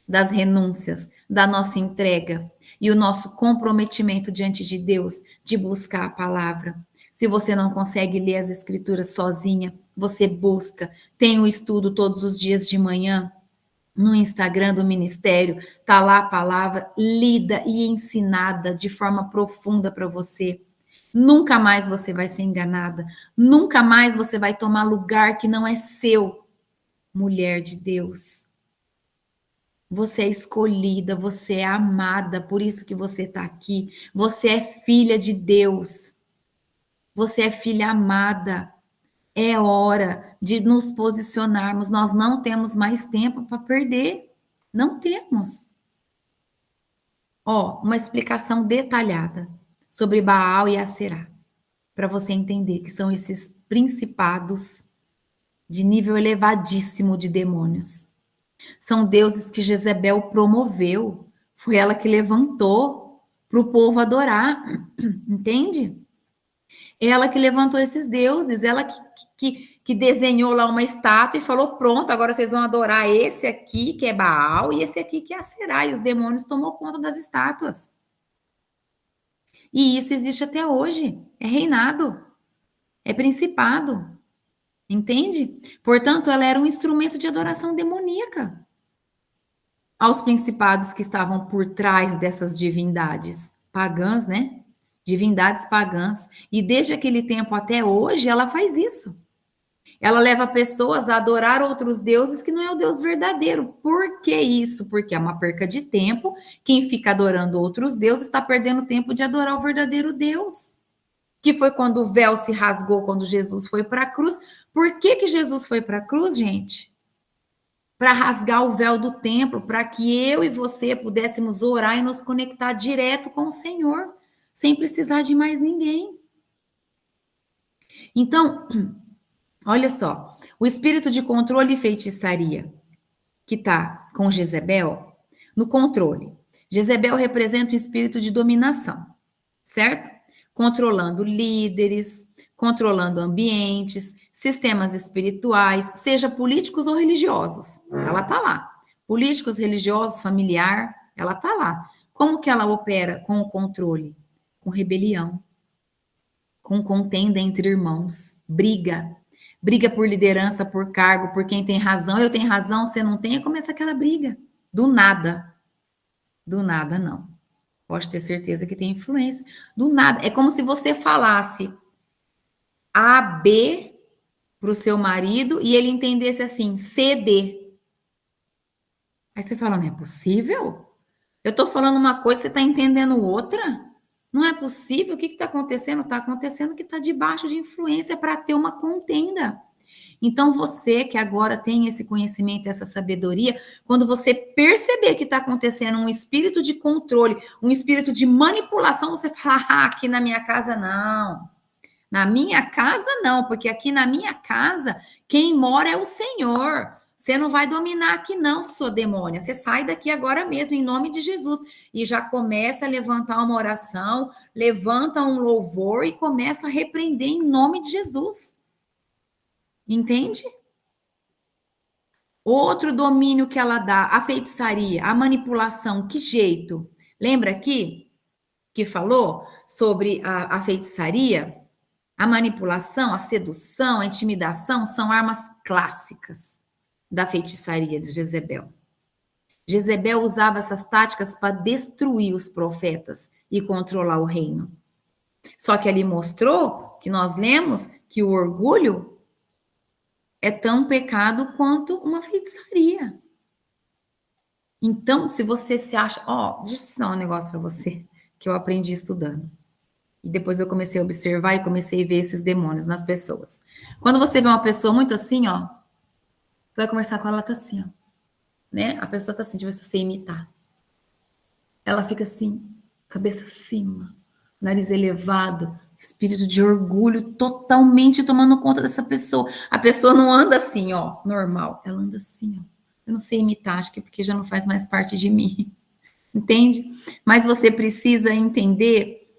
das renúncias, da nossa entrega e o nosso comprometimento diante de Deus de buscar a palavra. Se você não consegue ler as escrituras sozinha, você busca. Tem um estudo todos os dias de manhã no Instagram do ministério, tá lá a palavra lida e ensinada de forma profunda para você. Nunca mais você vai ser enganada, nunca mais você vai tomar lugar que não é seu. Mulher de Deus, você é escolhida, você é amada, por isso que você está aqui. Você é filha de Deus, você é filha amada. É hora de nos posicionarmos. Nós não temos mais tempo para perder. Não temos. Ó, uma explicação detalhada sobre Baal e Aserá, para você entender que são esses principados de nível elevadíssimo de demônios. São deuses que Jezebel promoveu. Foi ela que levantou para o povo adorar. Entende? Ela que levantou esses deuses, ela que desenhou lá uma estátua e falou: pronto, agora vocês vão adorar esse aqui, que é Baal, e esse aqui, que é Aserá. E os demônios tomou conta das estátuas. E isso existe até hoje. É reinado, é principado. Entende? Portanto, ela era um instrumento de adoração demoníaca aos principados que estavam por trás dessas divindades pagãs, né? Divindades pagãs. E desde aquele tempo até hoje, ela faz isso. Ela leva pessoas a adorar outros deuses que não é o Deus verdadeiro. Por que isso? Porque é uma perca de tempo. Quem fica adorando outros deuses está perdendo tempo de adorar o verdadeiro Deus. Que foi quando o véu se rasgou, quando Jesus foi para a cruz. Por que Jesus foi para a cruz, gente? Para rasgar o véu do templo, para que eu e você pudéssemos orar e nos conectar direto com o Senhor, sem precisar de mais ninguém. Então, olha só, o espírito de controle e feitiçaria que está com Jezebel, no controle. Jezebel representa o espírito de dominação, certo? Controlando líderes, controlando ambientes, sistemas espirituais, seja políticos ou religiosos. Ela está lá. Políticos, religiosos, familiar, ela está lá. Como que ela opera com o controle? Com rebelião, com contenda entre irmãos, briga. Briga por liderança, por cargo, por quem tem razão. Eu tenho razão, você não tem, e começa aquela briga. Do nada. Do nada, não. Pode ter certeza que tem influência. Do nada. É como se você falasse A, B para o seu marido e ele entendesse assim, C, D. Aí você fala, não é possível? Eu estou falando uma coisa, você está entendendo outra? Não é possível? O que está acontecendo? Está acontecendo que está debaixo de influência para ter uma contenda. Então, você que agora tem esse conhecimento, essa sabedoria, quando você perceber que está acontecendo um espírito de controle, um espírito de manipulação, você fala, aqui na minha casa não. Na minha casa não, porque aqui na minha casa, quem mora é o Senhor. Você não vai dominar aqui não, sua demônia. Você sai daqui agora mesmo, em nome de Jesus. E já começa a levantar uma oração, levanta um louvor e começa a repreender em nome de Jesus. Entende? Outro domínio que ela dá, a feitiçaria, a manipulação, que jeito? Lembra aqui que falou sobre a feitiçaria? A manipulação, a sedução, a intimidação são armas clássicas da feitiçaria de Jezebel. Jezebel usava essas táticas para destruir os profetas e controlar o reino. Só que ali mostrou, que nós lemos, que o orgulho é tão pecado quanto uma feitiçaria. Então, se você se acha... deixa eu ensinar um negócio para você, que eu aprendi estudando. E depois eu comecei a observar e comecei a ver esses demônios nas pessoas. Quando você vê uma pessoa muito assim, você vai conversar com ela, ela tá assim, né? A pessoa tá assim, deixa eu ver se você imitar. Ela fica assim, cabeça acima, nariz elevado, espírito de orgulho totalmente tomando conta dessa pessoa. A pessoa não anda assim, normal. Ela anda assim, Eu não sei imitar, acho que porque já não faz mais parte de mim. Entende? Mas você precisa entender,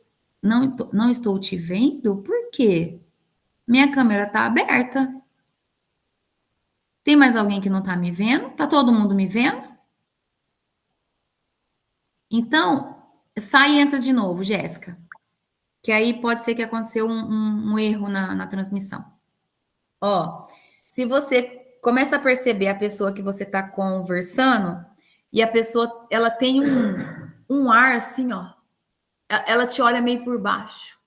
não estou te vendo, por quê? Minha câmera está aberta. Tem mais alguém que não está me vendo? Tá todo mundo me vendo? Então, sai e entra de novo, Jéssica. Que aí pode ser que aconteceu um erro na transmissão. Se você começa a perceber a pessoa que você está conversando e a pessoa, ela tem um ar assim, ela te olha meio por baixo.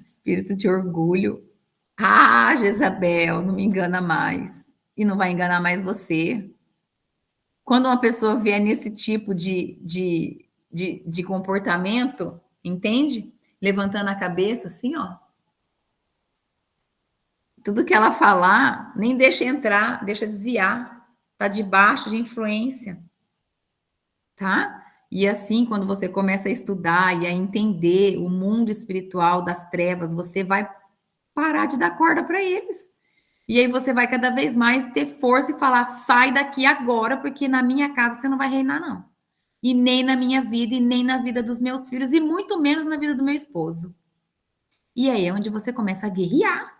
Espírito de orgulho. Ah, Jezabel, não me engana mais. E não vai enganar mais você. Quando uma pessoa vier nesse tipo de comportamento, entende? Levantando a cabeça assim, tudo que ela falar, nem deixa entrar, deixa desviar. Tá debaixo de influência. Tá? E assim, quando você começa a estudar e a entender o mundo espiritual das trevas, você vai parar de dar corda para eles. E aí você vai cada vez mais ter força e falar: sai daqui agora, porque na minha casa você não vai reinar, não. E nem na minha vida, e nem na vida dos meus filhos, e muito menos na vida do meu esposo. E aí é onde você começa a guerrear.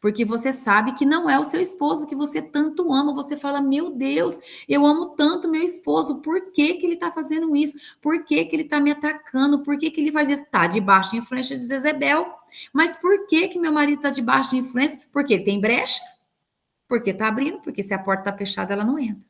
Porque você sabe que não é o seu esposo que você tanto ama. Você fala: meu Deus, eu amo tanto meu esposo. Por que que ele está fazendo isso? Por que que ele está me atacando? Por que que ele faz isso? Está debaixo de influência de Jezebel. Mas por que que meu marido está debaixo de influência? Porque ele tem brecha. Porque está abrindo. Porque se a porta está fechada, ela não entra.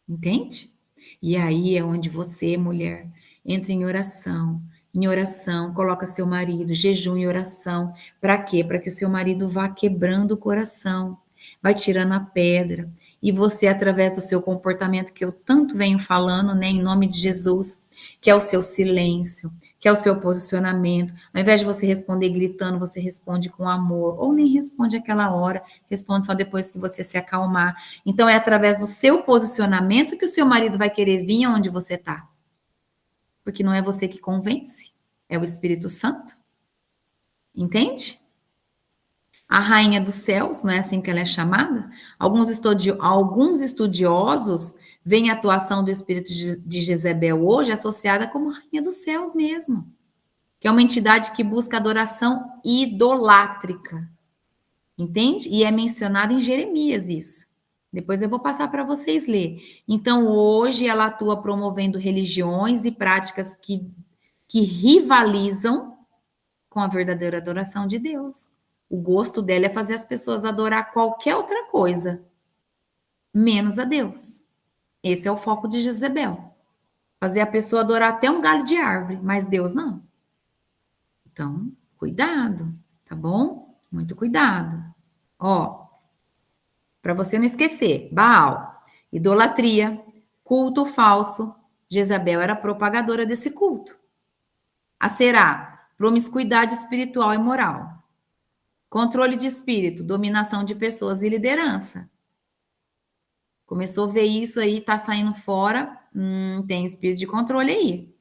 Entende? E aí é onde você, mulher, entra em oração. Em oração, coloca seu marido, jejum e oração. Para quê? Para que o seu marido vá quebrando o coração, vai tirando a pedra. E você, através do seu comportamento, que eu tanto venho falando, né, em nome de Jesus, que é o seu silêncio, que é o seu posicionamento. Ao invés de você responder gritando, você responde com amor. Ou nem responde aquela hora, responde só depois que você se acalmar. Então, é através do seu posicionamento que o seu marido vai querer vir aonde você está. Porque não é você que convence, é o Espírito Santo. Entende? A rainha dos céus, não é assim que ela é chamada? Alguns estudiosos veem a atuação do espírito de Jezebel hoje associada como rainha dos céus mesmo, que é uma entidade que busca adoração idolátrica. Entende? E é mencionado em Jeremias isso. Depois eu vou passar para vocês ler. Então, hoje ela atua promovendo religiões e práticas que rivalizam com a verdadeira adoração de Deus. O gosto dela é fazer as pessoas adorar qualquer outra coisa, menos a Deus. Esse é o foco de Jezebel. Fazer a pessoa adorar até um galho de árvore, mas Deus não. Então, cuidado, tá bom? Muito cuidado. Para você não esquecer, Baal, idolatria, culto falso. Jezabel era propagadora desse culto. A Será, promiscuidade espiritual e moral. Controle de espírito, dominação de pessoas e liderança. Começou a ver isso aí, tá saindo fora, tem espírito de controle aí.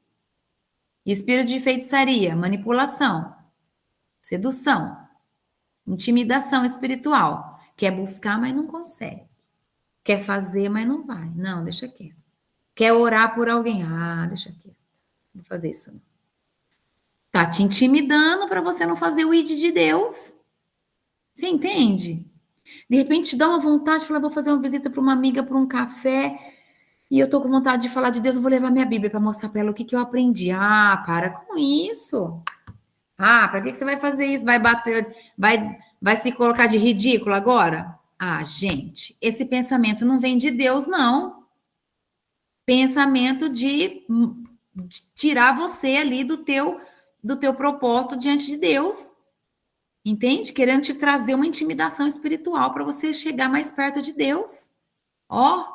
Espírito de feitiçaria, manipulação, sedução, intimidação espiritual. Quer buscar, mas não consegue. Quer fazer, mas não vai. Não, deixa quieto. Quer orar por alguém? Ah, deixa quieto. Não vou fazer isso não. Tá te intimidando para você não fazer o ID de Deus. Você entende? De repente te dá uma vontade de falar: vou fazer uma visita para uma amiga para um café e eu tô com vontade de falar de Deus, eu vou levar minha Bíblia para mostrar para ela o que eu aprendi. Ah, para com isso. Ah, para que você vai fazer isso? Vai bater, vai se colocar de ridículo agora? Ah, gente, esse pensamento não vem de Deus, não. Pensamento de tirar você ali do teu propósito diante de Deus. Entende? Querendo te trazer uma intimidação espiritual para você chegar mais perto de Deus. Ó,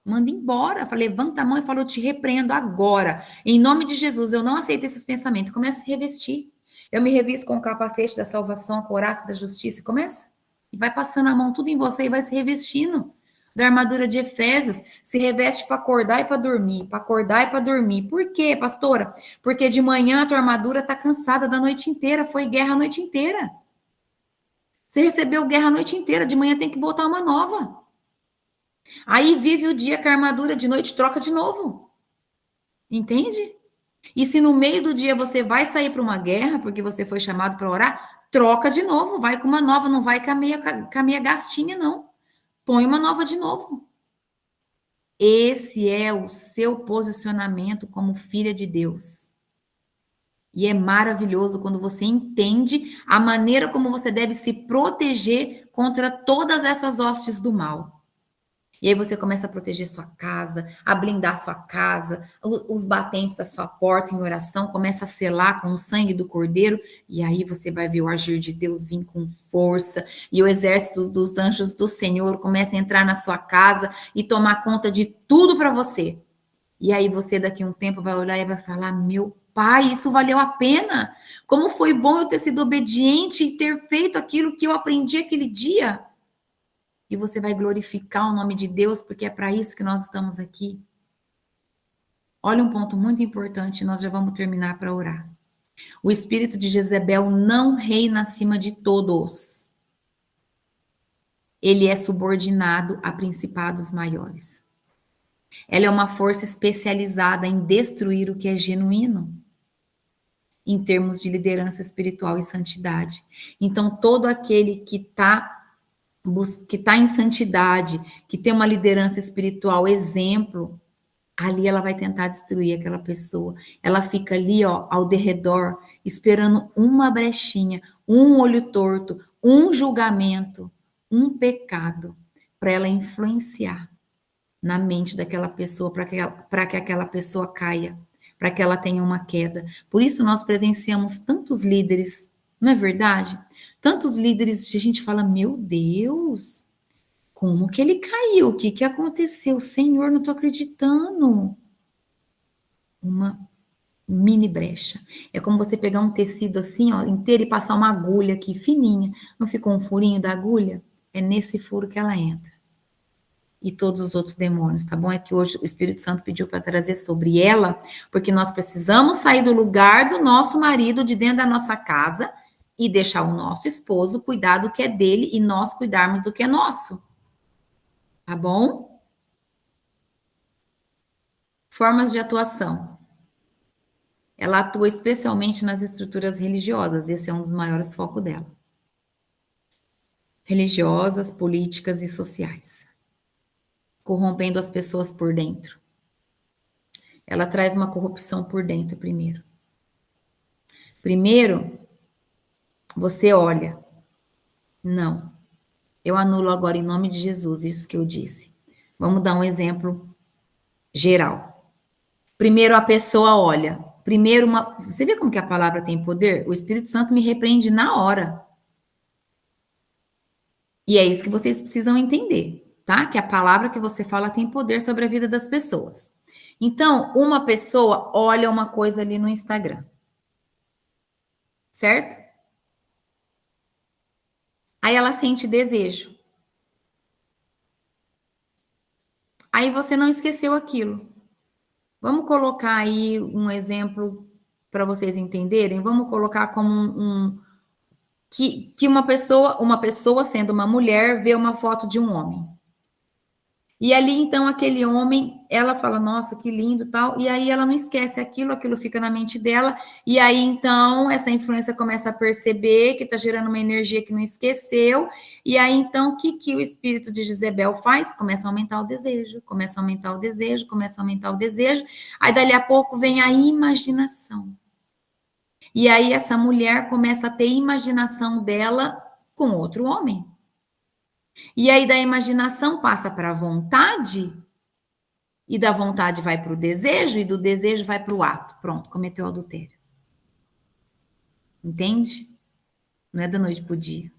manda embora. Falei, levanta a mão e falou, eu te repreendo agora. Em nome de Jesus, eu não aceito esses pensamentos. Começa a se revestir. Eu me revisto com o capacete da salvação, a couraça da justiça. E começa. E vai passando a mão tudo em você e vai se revestindo. Da armadura de Efésios, se reveste para acordar e para dormir, para acordar e para dormir. Por quê, pastora? Porque de manhã a tua armadura está cansada da noite inteira, foi guerra a noite inteira. Você recebeu guerra a noite inteira, de manhã tem que botar uma nova. Aí vive o dia com a armadura, de noite troca de novo. Entende? E se no meio do dia você vai sair para uma guerra, porque você foi chamado para orar, troca de novo, vai com uma nova, não vai com a meia gastinha, não. Põe uma nova de novo. Esse é o seu posicionamento como filha de Deus. E é maravilhoso quando você entende a maneira como você deve se proteger contra todas essas hostes do mal. E aí você começa a proteger sua casa, a blindar sua casa, os batentes da sua porta em oração, começa a selar com o sangue do Cordeiro, e aí você vai ver o agir de Deus vir com força, e o exército dos anjos do Senhor começa a entrar na sua casa e tomar conta de tudo para você. E aí você daqui a um tempo vai olhar e vai falar, meu pai, isso valeu a pena? Como foi bom eu ter sido obediente e ter feito aquilo que eu aprendi aquele dia? E você vai glorificar o nome de Deus, porque é para isso que nós estamos aqui. Olha um ponto muito importante, nós já vamos terminar para orar. O espírito de Jezebel não reina acima de todos. Ele é subordinado a principados maiores. Ela é uma força especializada em destruir o que é genuíno, em termos de liderança espiritual e santidade. Então, todo aquele que está em santidade, que tem uma liderança espiritual, exemplo, ali ela vai tentar destruir aquela pessoa. Ela fica ali, ó, ao derredor, esperando uma brechinha, um olho torto, um julgamento, um pecado, para ela influenciar na mente daquela pessoa, para que aquela pessoa caia, para que ela tenha uma queda. Por isso nós presenciamos tantos líderes, não é verdade? Tantos líderes que a gente fala, meu Deus, como que ele caiu? O que que aconteceu? Senhor, não estou acreditando. Uma mini brecha. É como você pegar um tecido assim, ó, inteiro e passar uma agulha aqui fininha. Não ficou um furinho da agulha? É nesse furo que ela entra. E todos os outros demônios, tá bom? É que hoje o Espírito Santo pediu para trazer sobre ela, porque nós precisamos sair do lugar do nosso marido, de dentro da nossa casa, e deixar o nosso esposo cuidar do que é dele e nós cuidarmos do que é nosso. Tá bom? Formas de atuação. Ela atua especialmente nas estruturas religiosas, esse é um dos maiores focos dela. Religiosas, políticas e sociais. Corrompendo as pessoas por dentro. Ela traz uma corrupção por dentro primeiro. Primeiro, você olha. Não. Eu anulo agora em nome de Jesus isso que eu disse. Vamos dar um exemplo geral. Primeiro a pessoa olha. Primeiro você vê como que a palavra tem poder? O Espírito Santo me repreende na hora. E é isso que vocês precisam entender, tá? Que a palavra que você fala tem poder sobre a vida das pessoas. Então, uma pessoa olha uma coisa ali no Instagram. Certo? Aí ela sente desejo. Aí você não esqueceu aquilo. Vamos colocar aí um exemplo para vocês entenderem. Vamos colocar como que uma pessoa sendo uma mulher vê uma foto de um homem. E ali então aquele homem, ela fala, nossa, que lindo, tal, e aí ela não esquece aquilo fica na mente dela, e aí então essa influência começa a perceber que está gerando uma energia que não esqueceu, e aí então o que o espírito de Jezebel faz? Começa a aumentar o desejo, começa a aumentar o desejo, começa a aumentar o desejo, aí dali a pouco vem a imaginação. E aí essa mulher começa a ter imaginação dela com outro homem. E aí da imaginação passa para a vontade, e da vontade vai para o desejo, e do desejo vai para o ato. Pronto, cometeu adultério. Entende? Não é da noite para o dia.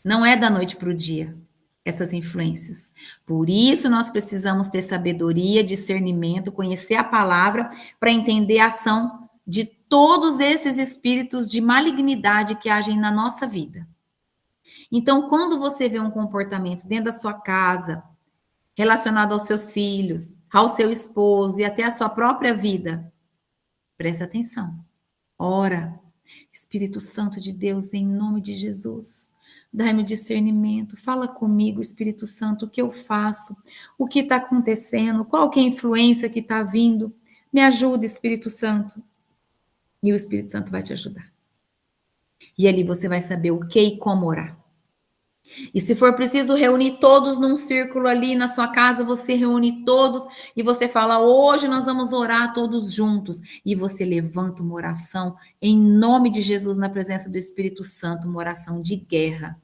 Não é da noite para o dia essas influências. Por isso nós precisamos ter sabedoria, discernimento, conhecer a palavra para entender a ação de todos esses espíritos de malignidade que agem na nossa vida. Então, quando você vê um comportamento dentro da sua casa, relacionado aos seus filhos, ao seu esposo e até à sua própria vida, preste atenção. Ora, Espírito Santo de Deus, em nome de Jesus, dai-me discernimento, fala comigo, Espírito Santo, o que eu faço, o que está acontecendo, qual que é a influência que está vindo, me ajuda, Espírito Santo. E o Espírito Santo vai te ajudar. E ali você vai saber o que e como orar. E se for preciso reunir todos num círculo ali na sua casa, você reúne todos e você fala: hoje nós vamos orar todos juntos. E você levanta uma oração em nome de Jesus, na presença do Espírito Santo, uma oração de guerra.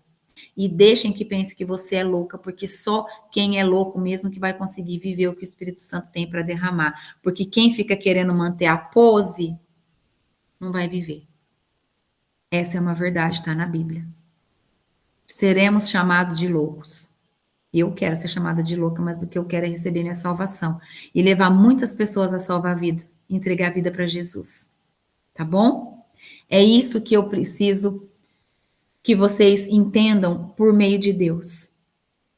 E deixem que pense que você é louca, porque só quem é louco mesmo que vai conseguir viver o que o Espírito Santo tem para derramar. Porque quem fica querendo manter a pose, não vai viver. Essa é uma verdade, está na Bíblia. Seremos chamados de loucos. Eu quero ser chamada de louca, mas o que eu quero é receber minha salvação e levar muitas pessoas a salvar a vida, entregar a vida para Jesus. Tá bom? É isso que eu preciso que vocês entendam por meio de Deus.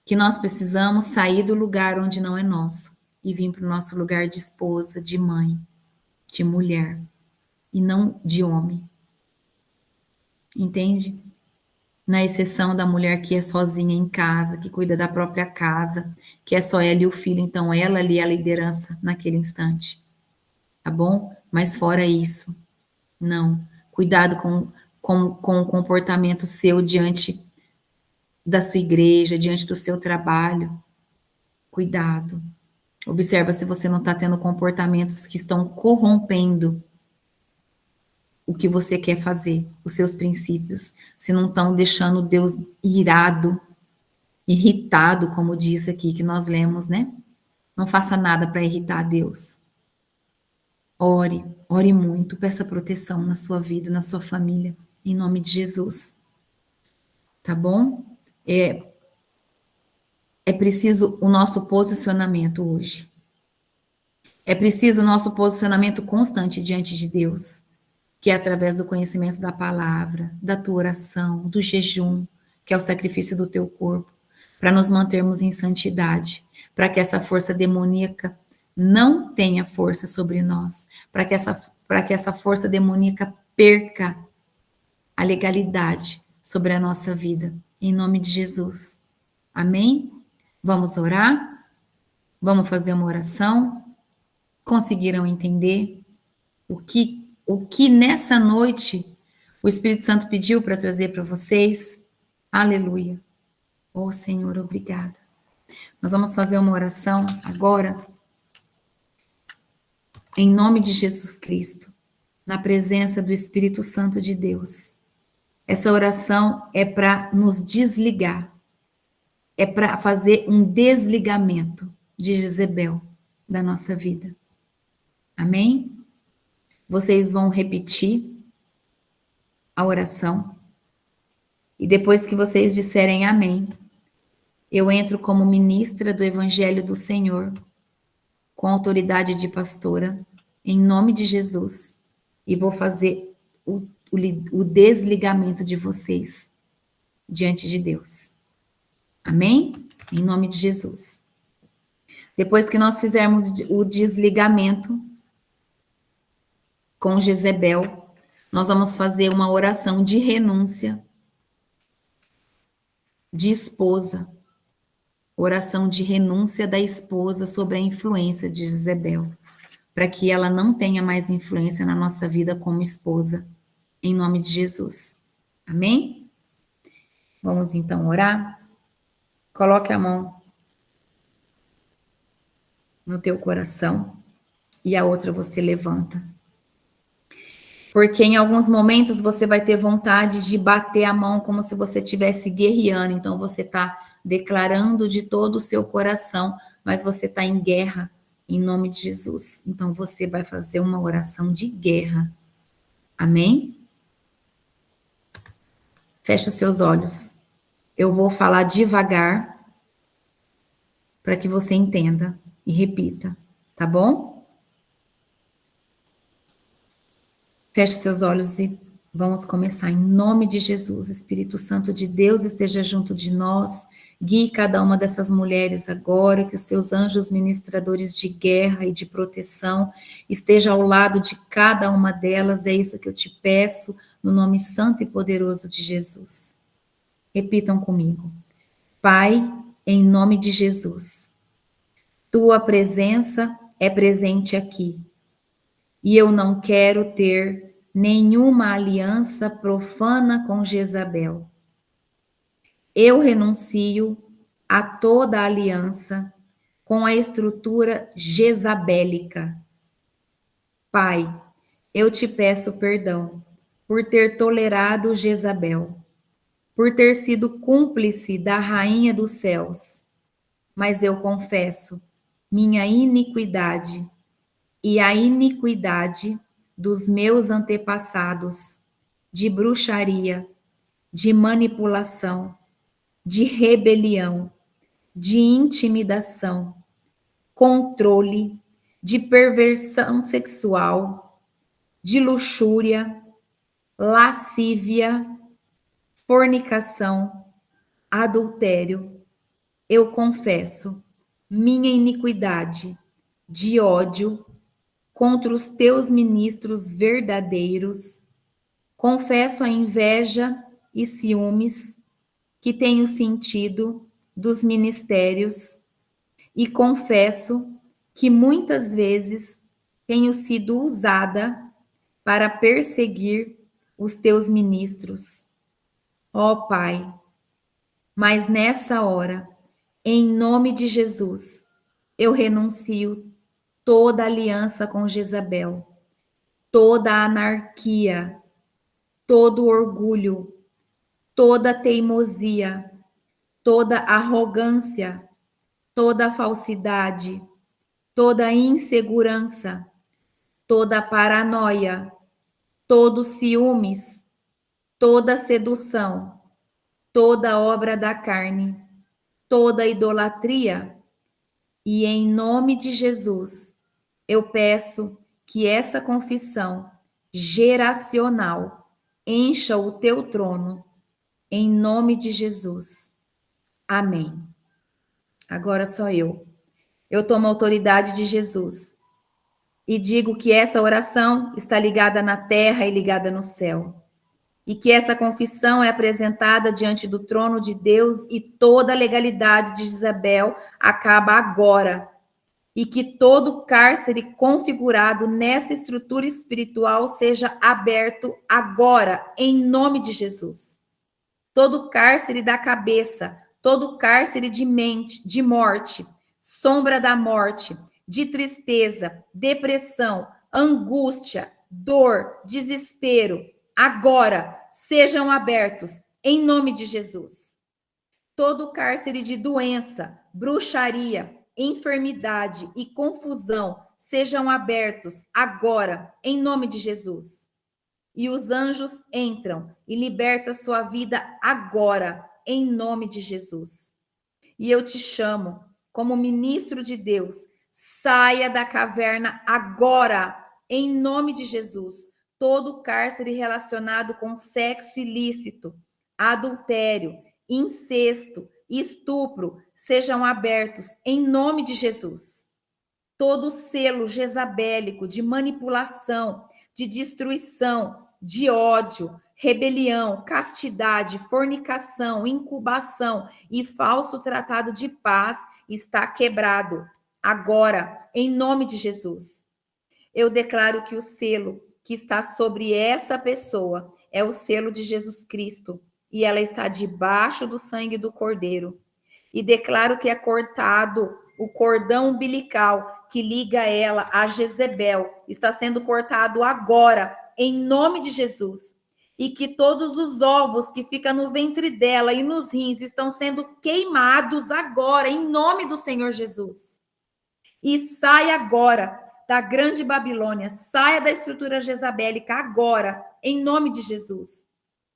Que nós precisamos sair do lugar onde não é nosso e vir para o nosso lugar de esposa, de mãe, de mulher e não de homem. Entende? Na exceção da mulher que é sozinha em casa, que cuida da própria casa, que é só ela e o filho, então ela ali é a liderança naquele instante, tá bom? Mas fora isso, não. Cuidado com o comportamento seu diante da sua igreja, diante do seu trabalho. Cuidado. Observa se você não está tendo comportamentos que estão corrompendo o que você quer fazer, os seus princípios, se não estão deixando Deus irado, irritado, como diz aqui que nós lemos, né? Não faça nada para irritar a Deus. Ore, ore muito, peça proteção na sua vida, na sua família, em nome de Jesus. Tá bom? É preciso o nosso posicionamento hoje. É preciso o nosso posicionamento constante diante de Deus, que é através do conhecimento da palavra, da tua oração, do jejum, que é o sacrifício do teu corpo, para nos mantermos em santidade, para que essa força demoníaca não tenha força sobre nós, para que essa força demoníaca perca a legalidade sobre a nossa vida, em nome de Jesus. Amém? Vamos orar? Vamos fazer uma oração? Conseguiram entender o que nessa noite o Espírito Santo pediu para trazer para vocês? Aleluia. Oh, Senhor, obrigada. Nós vamos fazer uma oração agora, em nome de Jesus Cristo, na presença do Espírito Santo de Deus. Essa oração é para nos desligar, é para fazer um desligamento de Jezebel da nossa vida. Amém? Vocês vão repetir a oração. E depois que vocês disserem amém, eu entro como ministra do Evangelho do Senhor, com autoridade de pastora, em nome de Jesus, e vou fazer o desligamento de vocês diante de Deus. Amém? Em nome de Jesus. Depois que nós fizermos o desligamento com Jezebel, nós vamos fazer uma oração de renúncia de esposa. Oração de renúncia da esposa sobre a influência de Jezebel, para que ela não tenha mais influência na nossa vida como esposa, em nome de Jesus. Amém? Vamos então orar? Coloque a mão no teu coração e a outra você levanta. Porque em alguns momentos você vai ter vontade de bater a mão como se você estivesse guerreando. Então você está declarando de todo o seu coração, mas você está em guerra em nome de Jesus. Então você vai fazer uma oração de guerra. Amém? Feche os seus olhos. Eu vou falar devagar para que você entenda e repita, tá bom? Feche seus olhos e vamos começar. Em nome de Jesus, Espírito Santo de Deus esteja junto de nós. Guie cada uma dessas mulheres agora, que os seus anjos ministradores de guerra e de proteção estejam ao lado de cada uma delas. É isso que eu te peço, no nome santo e poderoso de Jesus. Repitam comigo. Pai, em nome de Jesus, tua presença é presente aqui. E eu não quero ter nenhuma aliança profana com Jezabel. Eu renuncio a toda aliança com a estrutura jezabélica. Pai, eu te peço perdão por ter tolerado Jezabel, por ter sido cúmplice da rainha dos céus. Mas eu confesso minha iniquidade e a iniquidade dos meus antepassados, de bruxaria, de manipulação, de rebelião, de intimidação, controle, de perversão sexual, de luxúria, lascívia, fornicação, adultério. Eu confesso minha iniquidade de ódio contra os teus ministros verdadeiros. Confesso a inveja e ciúmes que tenho sentido dos ministérios e confesso que muitas vezes tenho sido usada para perseguir os teus ministros. Ó Pai, mas nessa hora, em nome de Jesus, eu renuncio toda aliança com Jezabel, toda anarquia, todo orgulho, toda teimosia, toda arrogância, toda falsidade, toda insegurança, toda paranoia, todo ciúmes, toda sedução, toda obra da carne, toda idolatria. E em nome de Jesus, eu peço que essa confissão geracional encha o teu trono, em nome de Jesus. Amém. Agora só eu. Eu tomo a autoridade de Jesus e digo que essa oração está ligada na terra e ligada no céu. E que essa confissão é apresentada diante do trono de Deus e toda a legalidade de Jezabel acaba agora. E que todo cárcere configurado nessa estrutura espiritual seja aberto agora, em nome de Jesus. Todo cárcere da cabeça, todo cárcere de mente, de morte, sombra da morte, de tristeza, depressão, angústia, dor, desespero, agora sejam abertos em nome de Jesus. Todo cárcere de doença, bruxaria, enfermidade e confusão sejam abertos agora em nome de Jesus. E os anjos entram e libertam sua vida agora em nome de Jesus. E eu te chamo como ministro de Deus, saia da caverna agora em nome de Jesus. Todo cárcere relacionado com sexo ilícito, adultério, incesto, estupro, sejam abertos em nome de Jesus. Todo selo jezabélico de manipulação, de destruição, de ódio, rebelião, castidade, fornicação, incubação e falso tratado de paz está quebrado agora, em nome de Jesus. Eu declaro que o selo que está sobre essa pessoa é o selo de Jesus Cristo e ela está debaixo do sangue do Cordeiro. E declaro que é cortado o cordão umbilical que liga ela a Jezebel. Está sendo cortado agora em nome de Jesus. E que todos os ovos que ficam no ventre dela e nos rins estão sendo queimados agora, em nome do Senhor Jesus. E saia agora da grande Babilônia, saia da estrutura jezabélica agora, em nome de Jesus.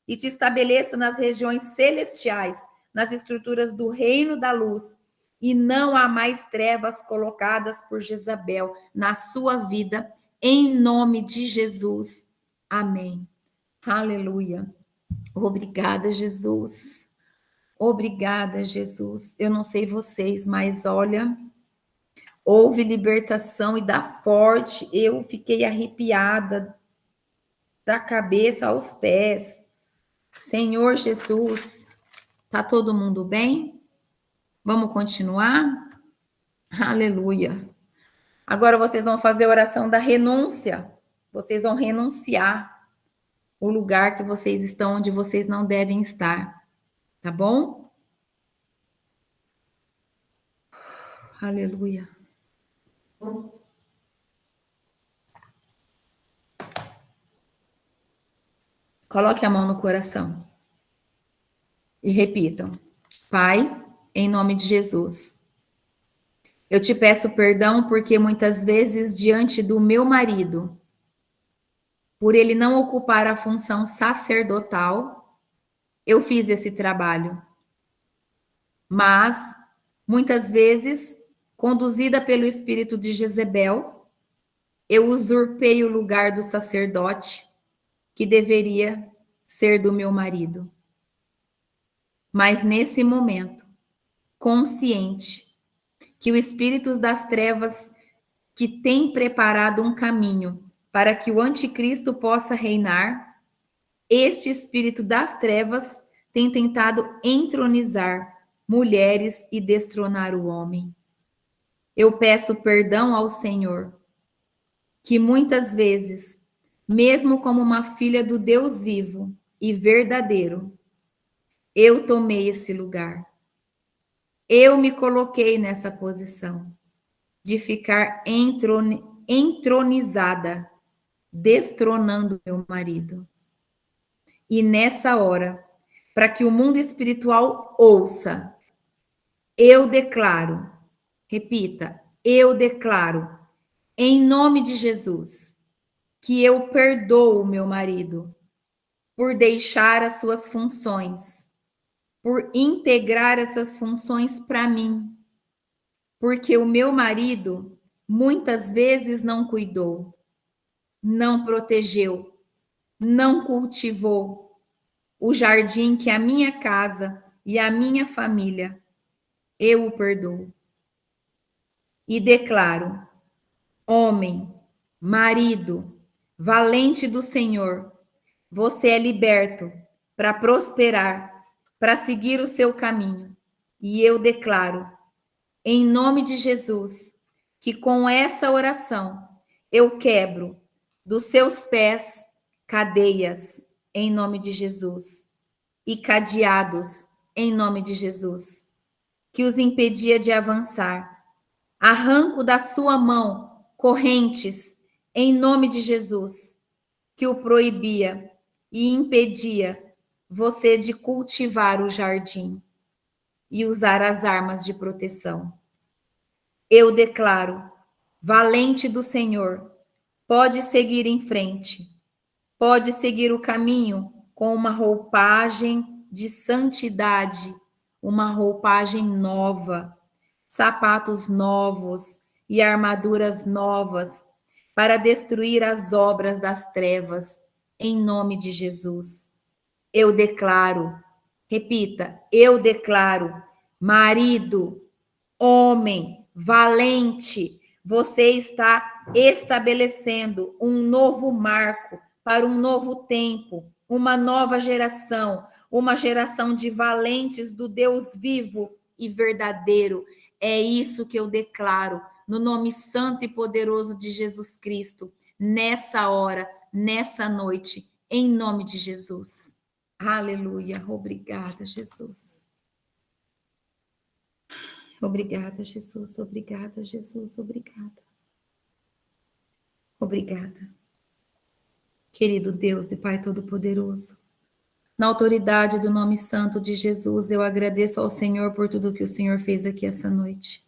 E te estabeleço nas regiões celestiais, nas estruturas do reino da luz, e não há mais trevas colocadas por Jezabel na sua vida, em nome de Jesus. Amém. Aleluia. Obrigada, Jesus. Obrigada, Jesus. Eu não sei vocês, mas olha, houve libertação e da forte. Eu fiquei arrepiada da cabeça aos pés. Senhor Jesus, tá todo mundo bem? Vamos continuar? Aleluia. Agora vocês vão fazer a oração da renúncia. Vocês vão renunciar o lugar que vocês estão onde vocês não devem estar. Tá bom? Aleluia. Coloque a mão no coração e repitam: Pai, em nome de Jesus, eu te peço perdão porque muitas vezes, diante do meu marido, por ele não ocupar a função sacerdotal, eu fiz esse trabalho. Mas, muitas vezes, conduzida pelo espírito de Jezebel, eu usurpei o lugar do sacerdote que deveria ser do meu marido. Mas nesse momento, consciente que o espírito das trevas que tem preparado um caminho para que o anticristo possa reinar, este espírito das trevas tem tentado entronizar mulheres e destronar o homem. Eu peço perdão ao Senhor, que muitas vezes, mesmo como uma filha do Deus vivo e verdadeiro, eu tomei esse lugar. Eu me coloquei nessa posição de ficar entronizada, destronando meu marido. E nessa hora, para que o mundo espiritual ouça, eu declaro, repita, eu declaro, em nome de Jesus, que eu perdoo o meu marido por deixar as suas funções, por integrar essas funções para mim, porque o meu marido muitas vezes não cuidou, não protegeu, não cultivou o jardim que a minha casa e a minha família, eu o perdoo. E declaro, homem, marido, valente do Senhor, você é liberto para prosperar, para seguir o seu caminho. E eu declaro, em nome de Jesus, que com essa oração eu quebro dos seus pés cadeias, em nome de Jesus, e cadeados, em nome de Jesus, que os impedia de avançar. Arranco da sua mão correntes, em nome de Jesus, que o proibia e impedia você de cultivar o jardim e usar as armas de proteção. Eu declaro, valente do Senhor, pode seguir em frente, pode seguir o caminho com uma roupagem de santidade, uma roupagem nova, sapatos novos e armaduras novas para destruir as obras das trevas, em nome de Jesus. Eu declaro, repita, eu declaro, marido, homem, valente, você está estabelecendo um novo marco para um novo tempo, uma nova geração, uma geração de valentes do Deus vivo e verdadeiro. É isso que eu declaro no nome santo e poderoso de Jesus Cristo, nessa hora, nessa noite, em nome de Jesus. Aleluia. Obrigada, Jesus. Obrigada, Jesus. Obrigada, Jesus. Obrigada. Obrigada. Querido Deus e Pai Todo-Poderoso, na autoridade do nome santo de Jesus, eu agradeço ao Senhor por tudo que o Senhor fez aqui essa noite.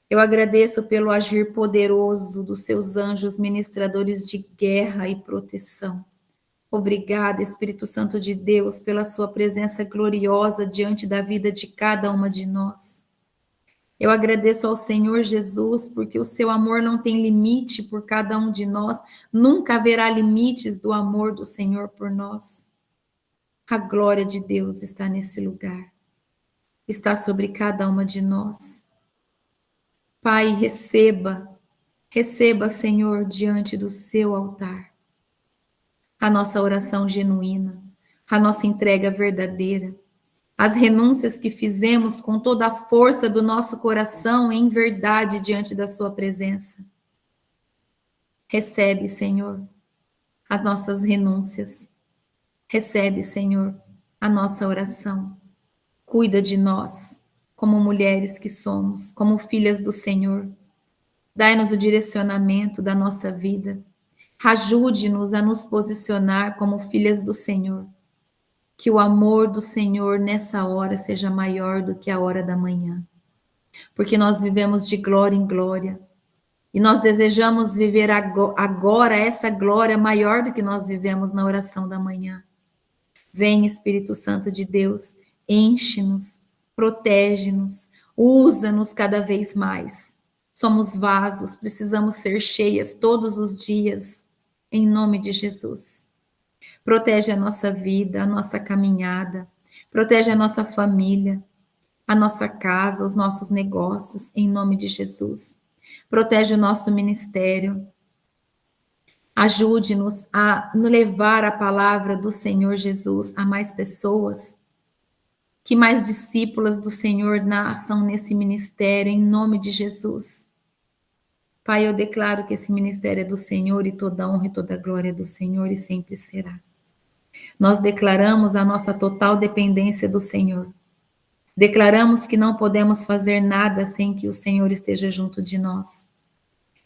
Eu agradeço pelo agir poderoso dos seus anjos ministradores de guerra e proteção. Obrigada, Espírito Santo de Deus, pela sua presença gloriosa diante da vida de cada uma de nós. Eu agradeço ao Senhor Jesus, porque o seu amor não tem limite por cada um de nós, nunca haverá limites do amor do Senhor por nós. A glória de Deus está nesse lugar, está sobre cada uma de nós. Pai, receba, Senhor, diante do seu altar, a nossa oração genuína, a nossa entrega verdadeira, as renúncias que fizemos com toda a força do nosso coração em verdade diante da sua presença. Recebe, Senhor, as nossas renúncias. Recebe, Senhor, a nossa oração. Cuida de nós, como mulheres que somos, como filhas do Senhor. Dai-nos o direcionamento da nossa vida. Ajude-nos a nos posicionar como filhas do Senhor. Que o amor do Senhor nessa hora seja maior do que a hora da manhã. Porque nós vivemos de glória em glória. E nós desejamos viver agora essa glória maior do que nós vivemos na oração da manhã. Vem, Espírito Santo de Deus, enche-nos, protege-nos, usa-nos cada vez mais. Somos vasos, precisamos ser cheias todos os dias, em nome de Jesus. Protege a nossa vida, a nossa caminhada, protege a nossa família, a nossa casa, os nossos negócios, em nome de Jesus. Protege o nosso ministério. Ajude-nos a levar a palavra do Senhor Jesus a mais pessoas. Que mais discípulas do Senhor nasçam nesse ministério, em nome de Jesus. Pai, eu declaro que esse ministério é do Senhor e toda honra e toda glória é do Senhor e sempre será. Nós declaramos a nossa total dependência do Senhor. Declaramos que não podemos fazer nada sem que o Senhor esteja junto de nós.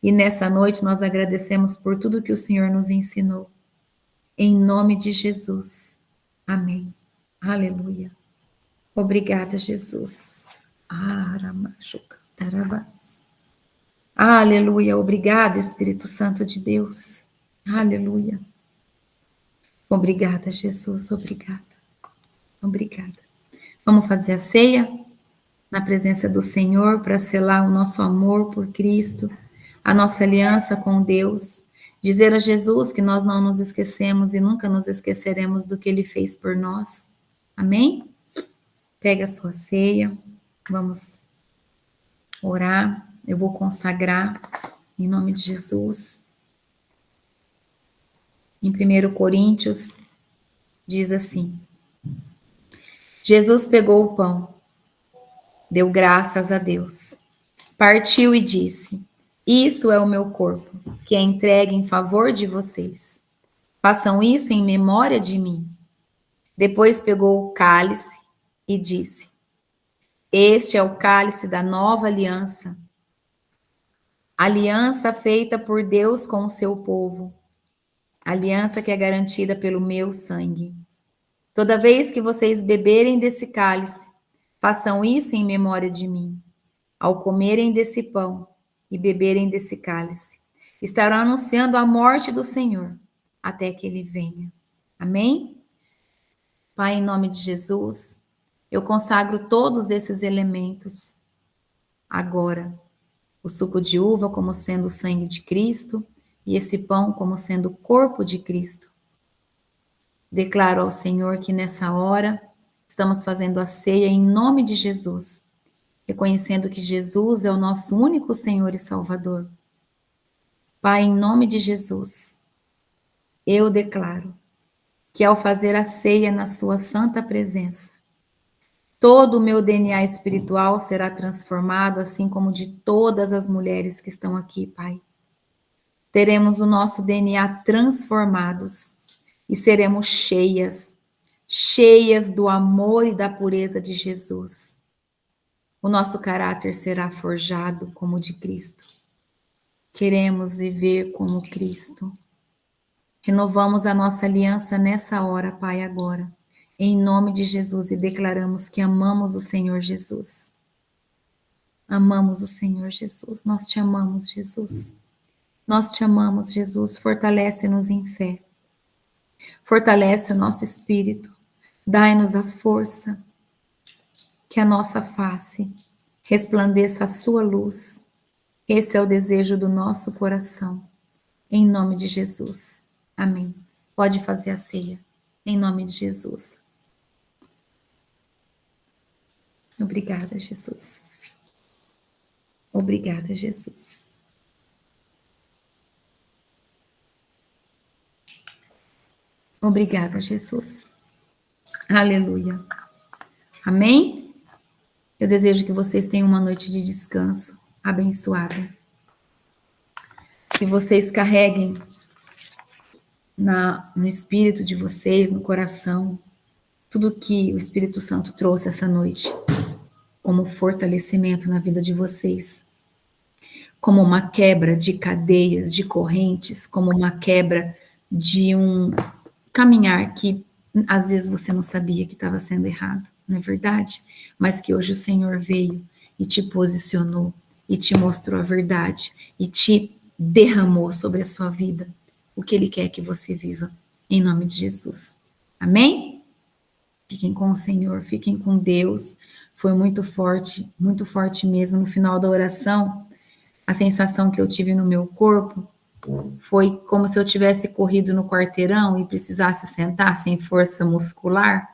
E nessa noite nós agradecemos por tudo que o Senhor nos ensinou. Em nome de Jesus. Amém. Aleluia. Obrigada, Jesus. Aleluia. Obrigada, Espírito Santo de Deus. Aleluia. Obrigada, Jesus. Obrigada. Obrigada. Vamos fazer a ceia na presença do Senhor para selar o nosso amor por Cristo, a nossa aliança com Deus. Dizer a Jesus que nós não nos esquecemos e nunca nos esqueceremos do que Ele fez por nós. Amém? Pega a sua ceia, vamos orar. Eu vou consagrar em nome de Jesus. Em 1 Coríntios, diz assim: Jesus pegou o pão, deu graças a Deus, partiu e disse: Isso é o meu corpo, que é entregue em favor de vocês. Façam isso em memória de mim. Depois pegou o cálice e disse: Este é o cálice da nova aliança, aliança feita por Deus com o seu povo, aliança que é garantida pelo meu sangue. Toda vez que vocês beberem desse cálice, façam isso em memória de mim. Ao comerem desse pão e beberem desse cálice, estarão anunciando a morte do Senhor até que ele venha. Amém? Pai, em nome de Jesus, eu consagro todos esses elementos agora. O suco de uva como sendo o sangue de Cristo e esse pão como sendo o corpo de Cristo. Declaro ao Senhor que nessa hora estamos fazendo a ceia em nome de Jesus, reconhecendo que Jesus é o nosso único Senhor e Salvador. Pai, em nome de Jesus, eu declaro que ao fazer a ceia na sua santa presença, todo o meu DNA espiritual será transformado, assim como de todas as mulheres que estão aqui, Pai. Teremos o nosso DNA transformados e seremos cheias do amor e da pureza de Jesus. O nosso caráter será forjado como o de Cristo. Queremos viver como Cristo. Renovamos a nossa aliança nessa hora, Pai, agora, em nome de Jesus, e declaramos que amamos o Senhor Jesus. Amamos o Senhor Jesus. Nós te amamos, Jesus. Nós te amamos, Jesus. Fortalece-nos em fé. Fortalece o nosso espírito. Dai-nos a força. Que a nossa face resplandeça a sua luz. Esse é o desejo do nosso coração. Em nome de Jesus. Amém. Pode fazer a ceia. Em nome de Jesus. Obrigada, Jesus. Obrigada, Jesus. Obrigada, Jesus. Aleluia. Amém? Eu desejo que vocês tenham uma noite de descanso abençoada. Que vocês carreguem no espírito de vocês, no coração, tudo que o Espírito Santo trouxe essa noite, como fortalecimento na vida de vocês, como uma quebra de cadeias, de correntes, como uma quebra de um caminhar que às vezes você não sabia que estava sendo errado, não é verdade? Mas que hoje o Senhor veio e te posicionou, e te mostrou a verdade, e te derramou sobre a sua vida o que Ele quer que você viva, em nome de Jesus. Amém? Fiquem com o Senhor, fiquem com Deus. Foi muito forte mesmo. No final da oração, a sensação que eu tive no meu corpo foi como se eu tivesse corrido no quarteirão e precisasse sentar sem força muscular.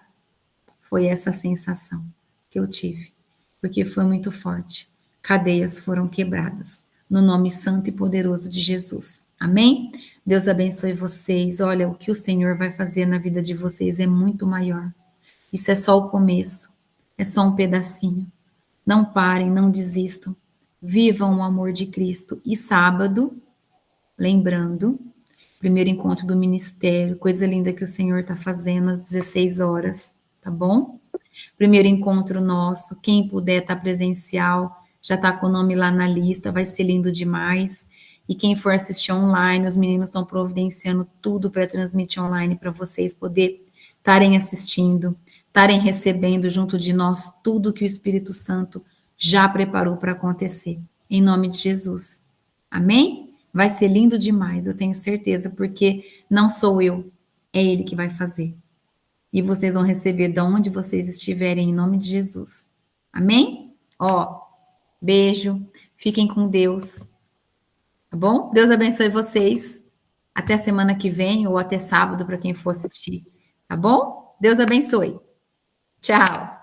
Foi essa sensação que eu tive, porque foi muito forte. Cadeias foram quebradas, no nome santo e poderoso de Jesus. Amém? Deus abençoe vocês. Olha, o que o Senhor vai fazer na vida de vocês é muito maior. Isso é só o começo, é só um pedacinho. Não parem, não desistam. Vivam o amor de Cristo. E sábado, lembrando, primeiro encontro do ministério, coisa linda que o Senhor está fazendo às 16 horas, tá bom? Primeiro encontro nosso, quem puder estar presencial, já está com o nome lá na lista, vai ser lindo demais. E quem for assistir online, os meninos estão providenciando tudo para transmitir online para vocês poder estarem assistindo, estarem recebendo junto de nós tudo que o Espírito Santo já preparou para acontecer. Em nome de Jesus. Amém? Vai ser lindo demais, eu tenho certeza, porque não sou eu, é Ele que vai fazer. E vocês vão receber de onde vocês estiverem, em nome de Jesus. Amém? Ó, beijo, fiquem com Deus, tá bom? Deus abençoe vocês. Até semana que vem ou até sábado para quem for assistir, tá bom? Deus abençoe. Tchau.